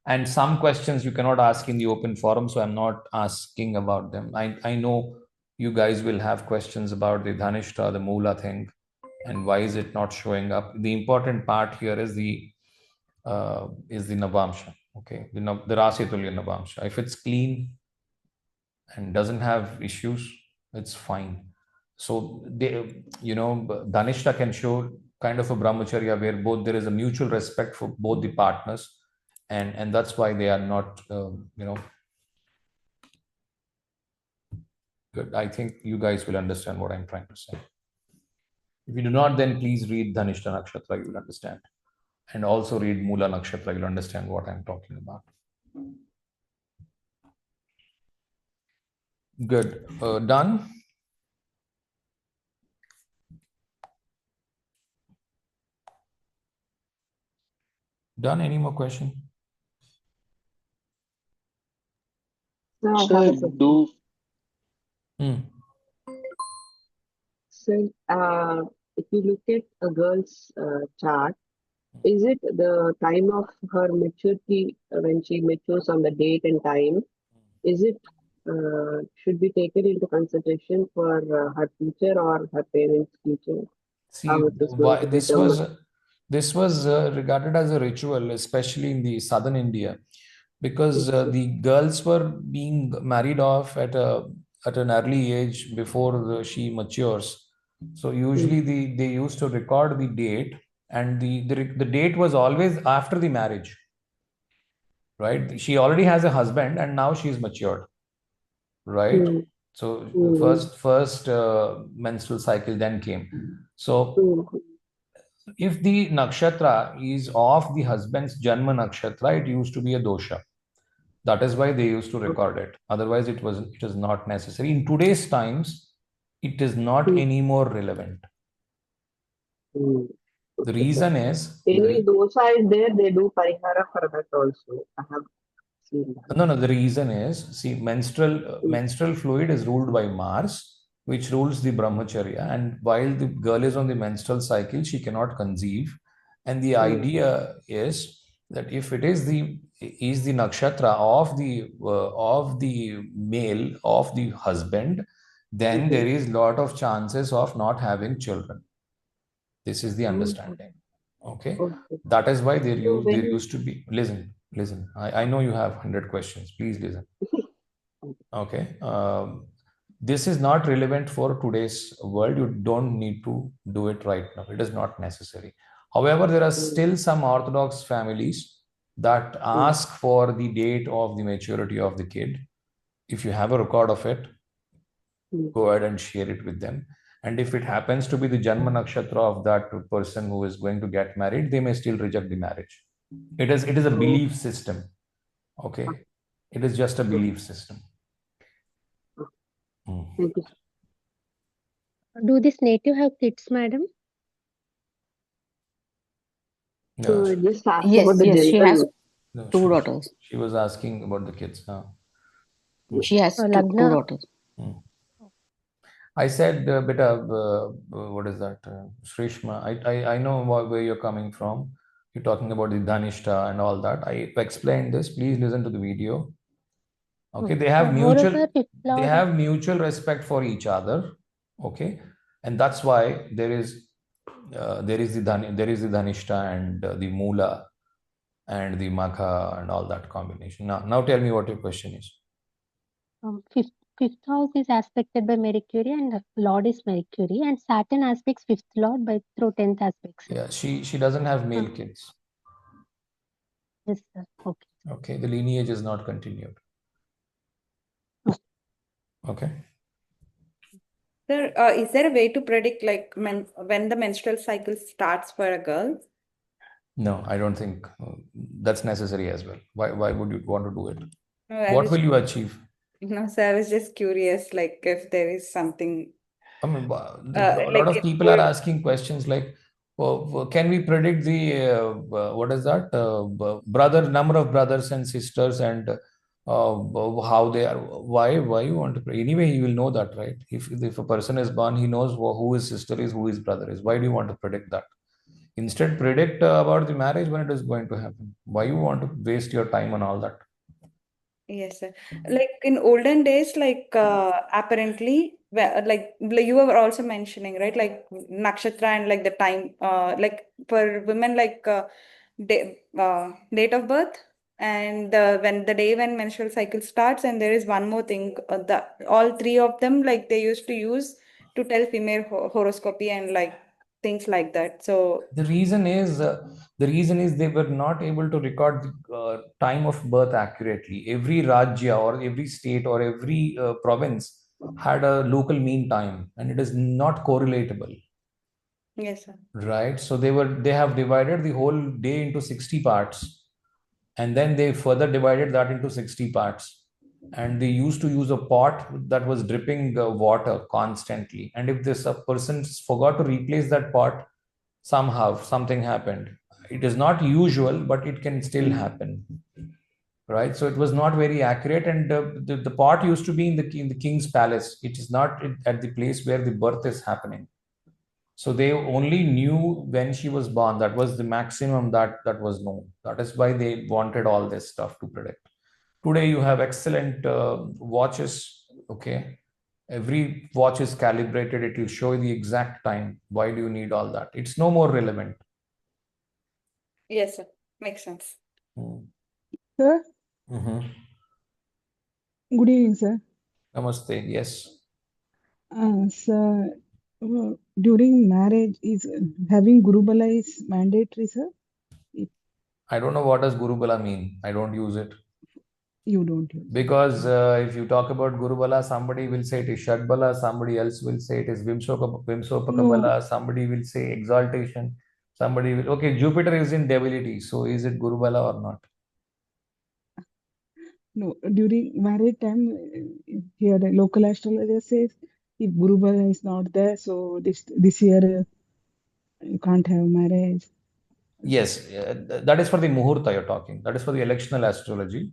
And some questions you cannot ask in the open forum, so I'm not asking about them. I know you guys will have questions about the Dhanishta, the Mula thing, and why is it not showing up. The important part here is the Navamsha. Okay, the Rasi Tulya Navamsha. If it's clean and doesn't have issues, it's fine. So Dhanishta can show kind of a brahmacharya where both there is a mutual respect for both the partners, and that's why they are not good. I think you guys will understand what I'm trying to say. If you do not, then please read Dhanishta Nakshatra, you will understand. And also read Mula Nakshatra, you'll understand what I'm talking about. Good. Done? Done? Any more question? No, I So have a question. So, if you look at a girl's chart, is it the time of her maturity when she matures on the date and time? Is it should be taken into consideration for her future or her parents' future? See, How it is going to determine? this was regarded as a ritual, especially in the southern India, because the girls were being married off at an early age before she matures. So usually they used to record the date, and the date was always after the marriage, right? She already has a husband, and now she is matured, right? So first menstrual cycle then came. So if the nakshatra is of the husband's janma nakshatra, it used to be a dosha. That is why they used to record it. Otherwise, it is not necessary. In today's times, it is not any more relevant. The reason is any dosha is there, they do parihara for that also. I have seen that. No. The reason is, see, menstrual fluid is ruled by Mars, which rules the brahmacharya. And while the girl is on the menstrual cycle, she cannot conceive. And the idea is that if it is the nakshatra of the male, of the husband, then there is lot of chances of not having children. This is the understanding. Okay. That is why there used to be, listen. I know you have 100 questions. Please listen. Okay. This is not relevant for today's world. You don't need to do it right now. It is not necessary. However, there are still some Orthodox families that ask for the date of the maturity of the kid. If you have a record of it, go ahead and share it with them. And if it happens to be the Janma Nakshatra of that person who is going to get married, they may still reject the marriage. It is a belief system. Okay. It is just a belief system. Do this native have kids, madam? So just ask Yes, about the yes, she has genital. two daughters. She was asking about the kids. She has two Lagna. daughters. I said, what is that? Shrishma, I know where you're coming from. You're talking about the Dhanishta and all that. I explained this. Please listen to the video. Okay, they have mutual respect for each other. Okay, and that's why there is the Dhanishta and the Mula and the Magha and all that combination. Now tell me what your question is. Fifth house is aspected by Mercury and Lord is Mercury, and Saturn aspects fifth Lord through 10th aspects. Yeah, she doesn't have male kids. Yes, sir. Okay. Okay, the lineage is not continued. Okay. Sir, is there a way to predict like when the menstrual cycle starts for a girl? No, I don't think that's necessary as well. Why would you want to do it? No, What will you achieve? No, sir, I was just curious, like if there is something. I mean, a lot of people are asking questions like, can we predict the what is that number of brothers and sisters and how they are? Why you want to? Anyway, he will know that, right? If a person is born, he knows who his sister is, who his brother is. Why do you want to predict that? Instead, predict about the marriage when it is going to happen. Why you want to waste your time on all that? Yes, sir. Like in olden days, like apparently, like you were also mentioning, right? Like nakshatra and like the time, like for women, like date of birth and when the day when menstrual cycle starts, and there is one more thing, all three of them, like they used to use to tell female horoscopy and like things like that. So the reason is they were not able to record the time of birth accurately. Every rajya or every state or every province had a local mean time, and it is not correlatable. yes, sir. Right. So they have divided the whole day into 60 parts, and then they further divided that into 60 parts. And they used to use a pot that was dripping water constantly. And if this person forgot to replace that pot, somehow something happened. It is not usual, but it can still happen, right? So it was not very accurate, and the pot used to be in the king's palace. It is not at the place where the birth is happening. So they only knew when she was born. That was the maximum that was known. That is why they wanted all this stuff to predict. Today you have excellent watches. Okay, every watch is calibrated. It will show you the exact time. Why do you need all that? It's no more relevant. Yes, sir. Makes sense. Sir? Good evening, sir. Namaste. Yes. Sir, during marriage, is having Gurubala is mandatory, sir? I don't know what does Gurubala mean. I don't use it. You don't use it. Because if you talk about Gurubala, somebody will say it is Shadbala, somebody else will say it is Vimsopakabala, somebody will say exaltation, somebody will, okay, Jupiter is in debility, so is it Gurubala or not? No, during marriage time, here the local astrologer says if Gurubala is not there, so this year you can't have marriage. Yes, that is for the Muhurta you're talking. That is for the electional astrology.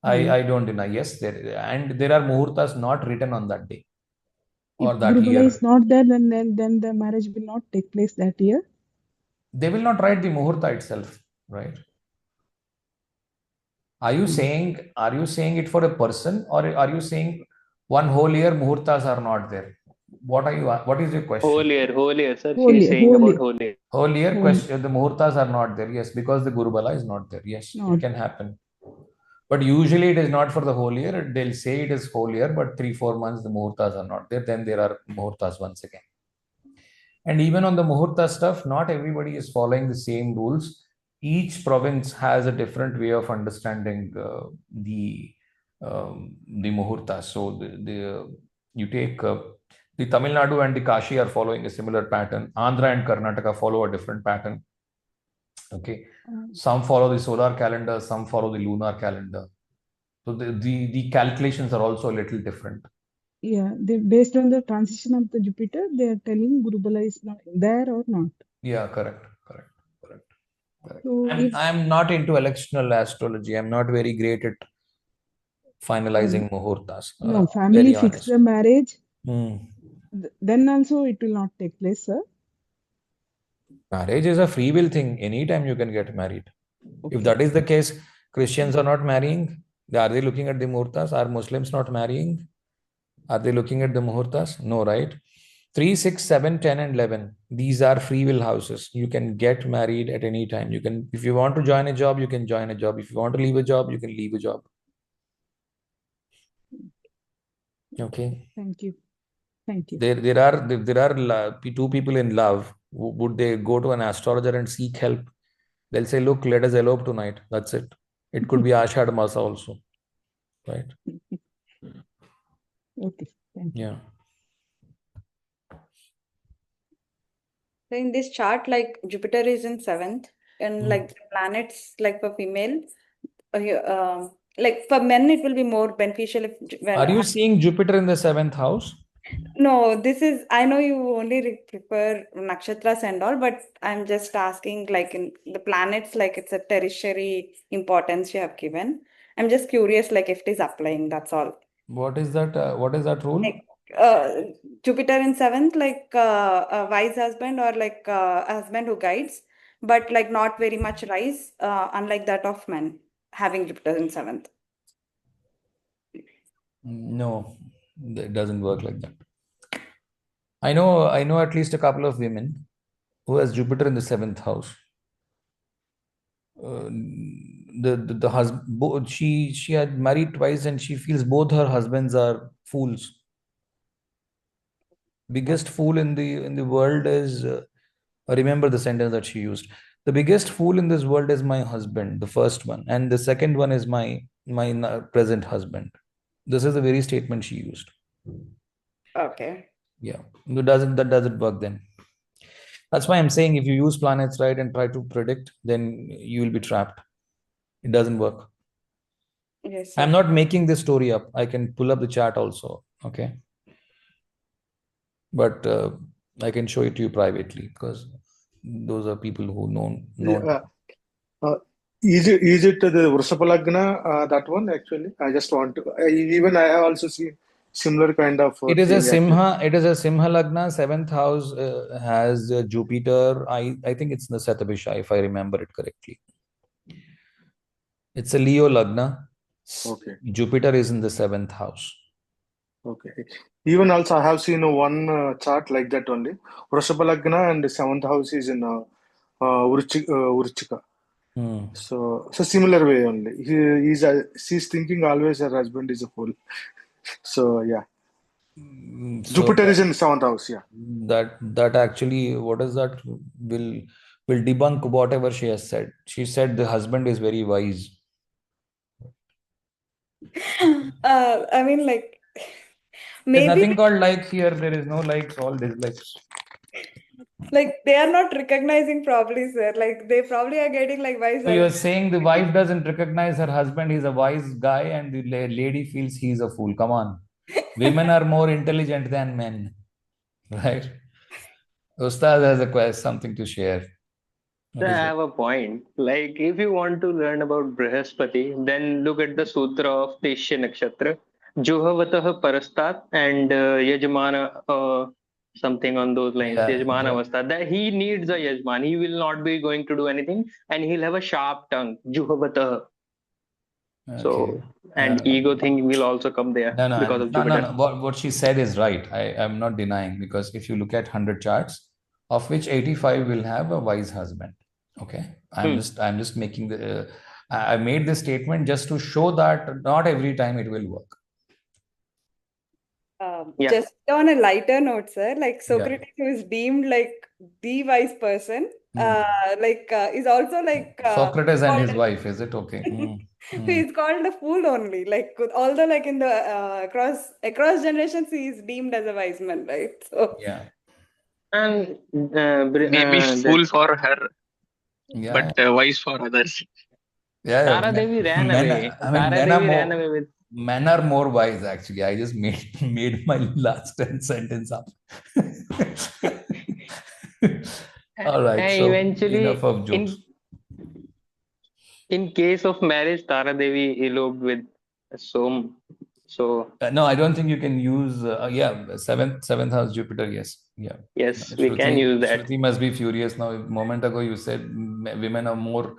I don't deny. Yes, there are Muhurtas not written on that day or if that Gurubala year. is not there, then the marriage will not take place that year. They will not write the muhurta itself, right? Are you saying it for a person, or are you saying one whole year muhurtas are not there? What is your question? Whole year, sir. She is Holy, saying about holy, whole year. Whole year holy, question, the muhurtas are not there. Yes, because the Gurubala is not there. Yes, not it can happen. But usually it is not for the whole year. They'll say it is whole year, but 3-4 months the muhurtas are not there. Then there are muhurtas once again. And even on the muhurta stuff, not everybody is following the same rules. Each province has a different way of understanding the muhurta. So you take the Tamil Nadu and the Kashi are following a similar pattern. Andhra and Karnataka follow a different pattern. Okay, some follow the solar calendar, some follow the lunar calendar. So the calculations are also a little different. yeah. Based on the transition of the Jupiter, they are telling Gurubala is not there or not. Yeah, correct. So I'm not into electional astrology. I'm not very great at finalizing muhurtas. No, family Very fix honest. the marriage, Hmm. then also it will not take place, sir. Marriage is a free will thing. Anytime you can get married. Okay. If that is the case, Christians are not marrying. Are they looking at the muhurtas? Are Muslims not marrying? Are they looking at the muhurtas? No, right? 3, 6, 7, 10, and 11. These are free will houses. You can get married at any time. You can, if you want to join a job, you can join a job. If you want to leave a job, you can leave a job. Okay. Thank you. There are two people in love. Would they go to an astrologer and seek help? They'll say, "Look, let us elope tonight." That's it. It could be Ashad Masa also, right? Okay. Thank you. Yeah. So in this chart, like Jupiter is in 7th, and like the planets, like for female, like for men, it will be more beneficial if Are you seeing Jupiter in the 7th house? No, this is, I know you only prefer nakshatras and all, but I'm just asking, like in the planets, like it's a tertiary importance you have given. I'm just curious, like if it is applying, that's all. What is that? What is that rule? Like Jupiter in 7th, like a wise husband or like a husband who guides, but like not very much rise, unlike that of men having Jupiter in 7th. No, it doesn't work like that. I know at least a couple of women who has Jupiter in the 7th house. The husband, she had married twice and she feels both her husbands are fools. Biggest fool in the world is remember the sentence that she used. The biggest fool in this world is my husband, the first one, and the second one is my present husband. This is the very statement she used. Okay. Yeah, that doesn't work then. That's why I'm saying if you use planets right and try to predict, then you will be trapped. It doesn't work. Yes, I'm sir. not making this story up. I can pull up the chart also. Okay. But I can show it to you privately because those are people who know. Is it the Vrishapalagna, that one actually? I just want to, even I have also seen similar kind of It is a thing actually. Simha. It is a Simha Lagna. 7th house has Jupiter. I think it's the Satabisha, if I remember it correctly. It's a Leo Lagna. Okay. Jupiter is in the 7th house. Okay. Even also I have seen one chart like that only. Vrishapalagna and the 7th house is in Vrichika. So similar way only. She's thinking always her husband is a fool. So yeah. Jupiter is in 7th house. Yeah. That actually, what is that? Will debunk whatever she has said. She said the husband is very wise. I mean, like There's maybe nothing called like here. There is no likes, all dislikes. like they are not recognizing properly, sir. Like they probably are getting like wise. So you're saying the wife doesn't recognize her husband, he's a wise guy, and the lady feels he's a fool. Come on. Women are more intelligent than men, right? Ustaz has something to share. I have a point. Like, if you want to learn about Brihaspati, then look at the Sutra of Teshya Nakshatra, Juhavatah Parastat, and Yajamana something on those lines. Yeah, Yajman yeah. Avastha. That he needs a Yajman. He will not be going to do anything, and he'll have a sharp tongue. Juhavatah. Okay. So, and ego thing will also come there because of Jupiter. No. What she said is right. I'm not denying, because if you look at 100 charts, of which 85 will have a wise husband. Okay. I'm just making the I made this statement just to show that not every time it will work. Yeah. Just on a lighter note, sir, like Socrates, who is deemed like the wise person, is also like Socrates and his called, wife, is it? Okay. he's called a fool only. Like although like in the across generations, he is deemed as a wise man, right? So Yeah. And Maybe fool for her, Yeah. but wise for others. Yeah. Tara Devi ran away. Ran away with. Men are more wise, actually. I just made my last 10 sentence up. All right. So Eventually, enough of jokes. In case of marriage, Tara Devi eloped with Som. So No, I don't think you can use. Seventh house Jupiter. Yes. Yeah. Yes, Shruti, we can use that. Shruti must be furious now. A moment ago, you said women are more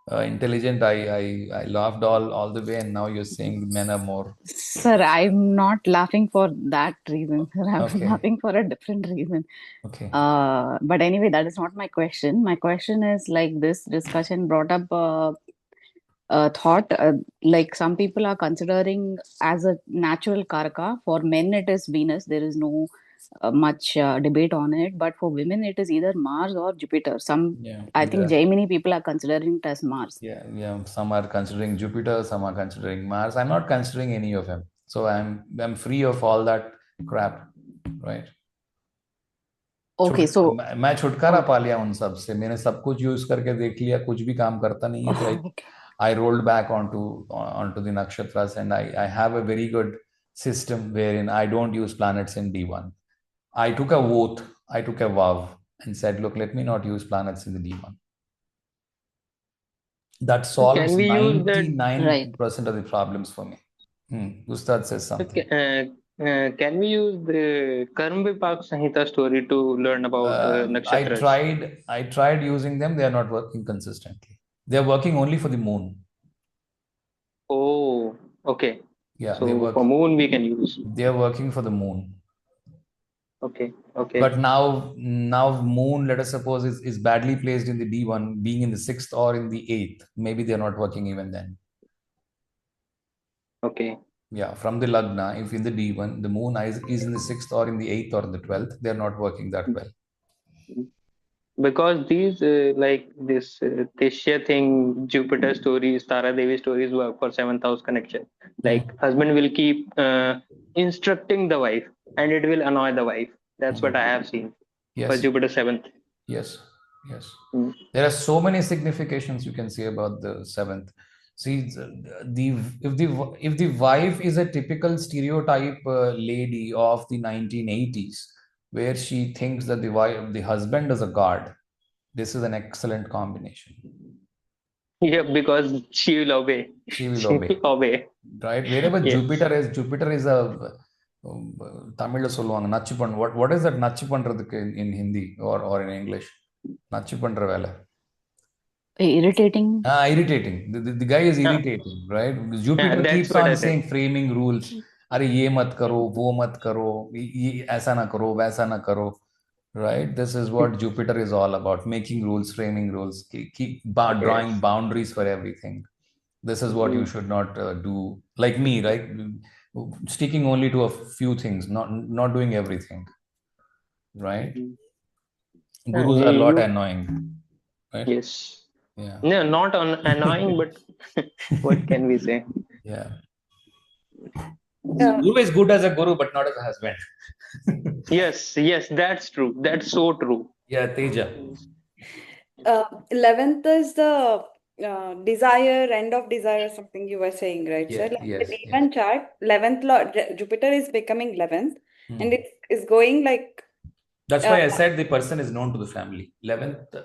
intelligent. I laughed all the way, and now you're saying men are more. Sir, I'm not laughing for that reason, sir. I'm Okay. laughing for a different reason. Okay. But anyway, that is not my question. My question is like this discussion brought up a thought. Like some people are considering as a natural karaka. For men, it is Venus. There is no much debate on it. But for women, it is either Mars or Jupiter. I think Gemini people are considering it as Mars. Yeah. Some are considering Jupiter. Some are considering Mars. I'm not considering any of them. So I'm free of all that crap, right? Okay, so मैं छुटकारा पा लिया उन सब से. मैंने सब कुछ यूज करके देख लिया, कुछ भी काम करता नहीं है. तो I rolled back onto the nakshatras, and I have a very good system wherein I don't use planets in D1. I took a oath, I took a vow, and said, look, let me not use planets in the D1. That solves 99% of the problems for me. Ustad says something. Can we use the Karma Vipak Samhita story to learn about nakshatras? I tried using them. They are not working consistently. They are working only for the moon. Oh, okay. Yeah. So for moon we can use. They are working for the moon. Okay. But now moon, let us suppose, is badly placed in the D1, being in the 6th or in the 8th. Maybe they're not working even then. Okay. Yeah, from the Lagna, if in the D1, the moon is in the 6th or in the 8th or in the 12th, they're not working that well. Because these like this Tishya thing, Jupiter stories, Tara Devi stories work for 7th house connection. Like husband will keep instructing the wife and it will annoy the wife. That's what I have seen for Jupiter 7th. Yes. There are so many significations you can say about the 7th. See, if the wife is a typical stereotype lady of the 1980s, where she thinks that the husband is a god, this is an excellent combination. Yeah, because she will obey. She will obey. Right? Wherever Jupiter is a Tamil சொல்லுவாங்க நச்சு பண்ண. What is that நச்சு பண்றதுக்கு in Hindi or in English? நச்சு பண்ற வேலை. Irritating. Irritating. The guy is irritating, right? Jupiter keeps on saying framing rules. अरे ये मत करो, वो मत करो, ऐसा ना करो, वैसा ना करो. Right? This is what Jupiter is all about: making rules, framing rules, drawing boundaries for everything. This is what you should not do. Like me, right? Sticking only to a few things, not doing everything. Right? Gurus are a lot annoying. Right? Yes. Yeah. No, not annoying, but what can we say? Yeah. Guru is good as a guru, but not as a husband. Yes, that's true. That's so true. Yeah, Teja. 11th is the desire, end of desire, something you were saying, right? Yeah, So yes, the D1 chart, 11th Jupiter is becoming 11th, and it is going like. That's why I said the person is known to the family. 11th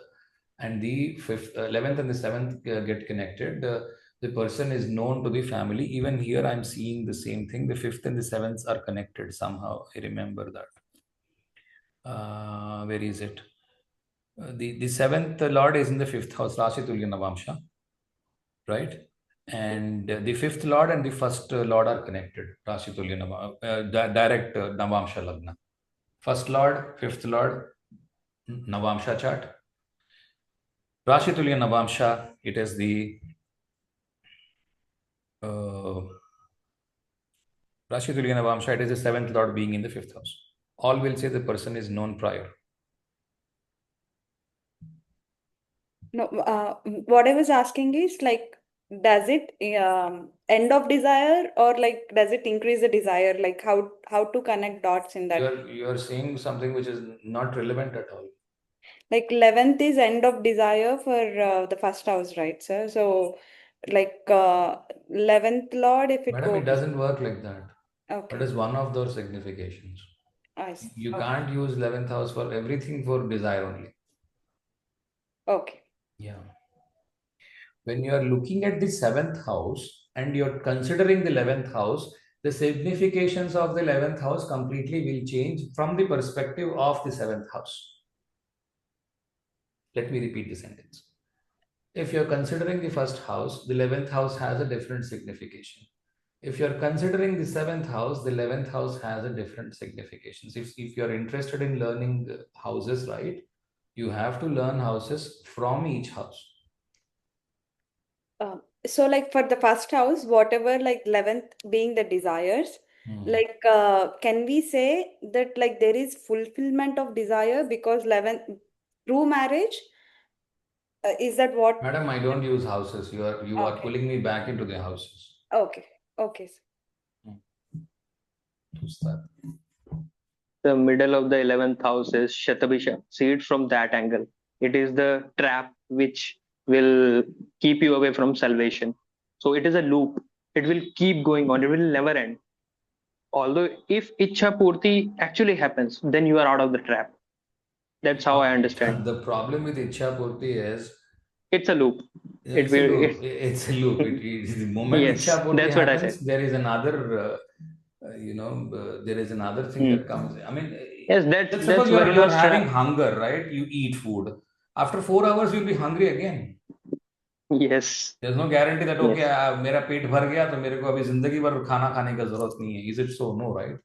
and the 5th, 11th and the 7th get connected. The person is known to the family. Even here, I'm seeing the same thing. The 5th and the 7th are connected somehow. I remember that. Where is it? The seventh lord is in the fifth house, Rashi Tulya Navamsha, right? And the fifth lord and the first lord are connected, Rashi Tulya direct Navamsha Lagna. First lord, fifth lord, Navamsha chart. Rashi Tulya Navamsha, it is the Rashi Tulya Navamsha, it is the seventh lord being in the fifth house. All will say the person is known prior. No, what I was asking is like, does it end of desire, or like does it increase the desire? Like how to connect dots in that? You're saying something which is not relevant at all. Like 11th is end of desire for the first house, right, sir? So like 11th lord, if it Madam, it goes. doesn't work like that. Okay. That is one of those significations. I see. You Okay. can't use 11th house for everything for desire only. Okay. Yeah. When you are looking at the 7th house and you're considering the 11th house, the significations of the 11th house completely will change from the perspective of the 7th house. Let me repeat the sentence. If you're considering the first house, the 11th house has a different signification. If you're considering the 7th house, the 11th house has a different signification. If you're interested in learning houses, right, you have to learn houses from each house. So like for the first house, whatever like 11th being the desires, like can we say that like there is fulfillment of desire because 11th true marriage? Is that what? Madam, I don't use houses. You are Okay. pulling me back into the houses. Okay. Okay. The middle of the 11th house is Shatabisha. See it from that angle. It is the trap which will keep you away from salvation. So it is a loop. It will keep going on. It will never end. Although if Ichha Purti actually happens, then you are out of the trap. That's how I understand. The problem with Ichha Purti is it's a loop. It's a loop. It's a loop. The moment Yes, Ichha Purti that's what I happens, said. there is another, there is another thing that comes. I mean, Yes, let's suppose you're Varuna's having trap. hunger, right? You eat food. After 4 hours, you'll be hungry again. Yes. There's no guarantee that Yes. okay, मेरा पेट भर गया तो मेरे को अभी जिंदगी भर खाना खाने का जरूरत नहीं है. Is it so? No, right?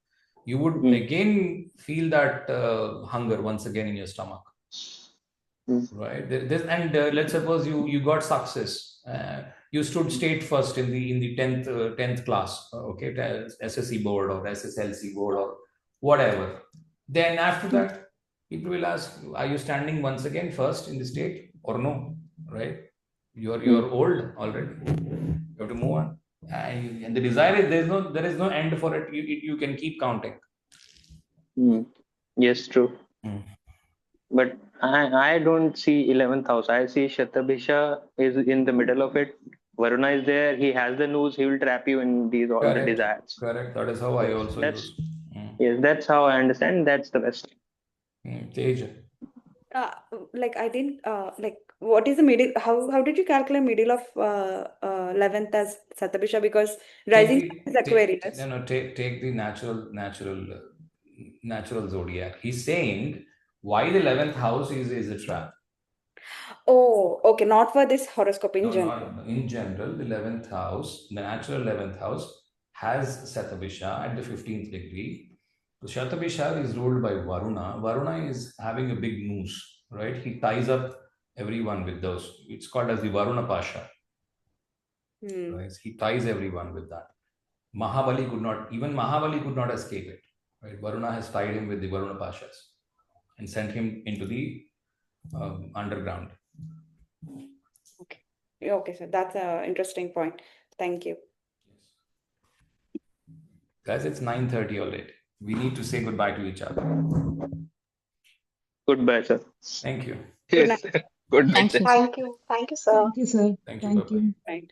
You would again feel that hunger once again in your stomach. Right. And let's suppose you got success. You stood state first in the 10th class. Okay, SSC board or SSLC board or whatever. Then after that, people will ask, are you standing once again first in the state or no? Right. You're old already. You have to move on. And the desire is there is no end for it. You can keep counting. Yes, true. But I don't see 11th house. I see Shatabisha is in the middle of it. Varuna is there. He has the news. He will trap you in these all the desires. Correct. That is how I also use. Yes, that's how I understand. That's the best. Like I didn't like what is the middle? How did you calculate middle of 11th as Satabisha? Because rising is Aquarius. Take the natural zodiac. He's saying why the 11th house is a trap. Oh, okay. Not for this horoscope in general. In general, the 11th house, the natural 11th house, has Satabisha at the 15th degree. So Shatabisha is ruled by Varuna. Varuna is having a big noose, right? He ties up everyone with those. It's called as the Varuna Pasha. Right? He ties everyone with that. Mahabali could not escape it. Right? Varuna has tied him with the Varuna Pashas and sent him into the underground. Okay, sir. That's an interesting point. Thank you. Guys, it's 9:30 already. We need to say goodbye to each other. Goodbye, sir. Thank you. Good night. Good night. Thank you. Thank you, sir. Thank you. Thank you. Right.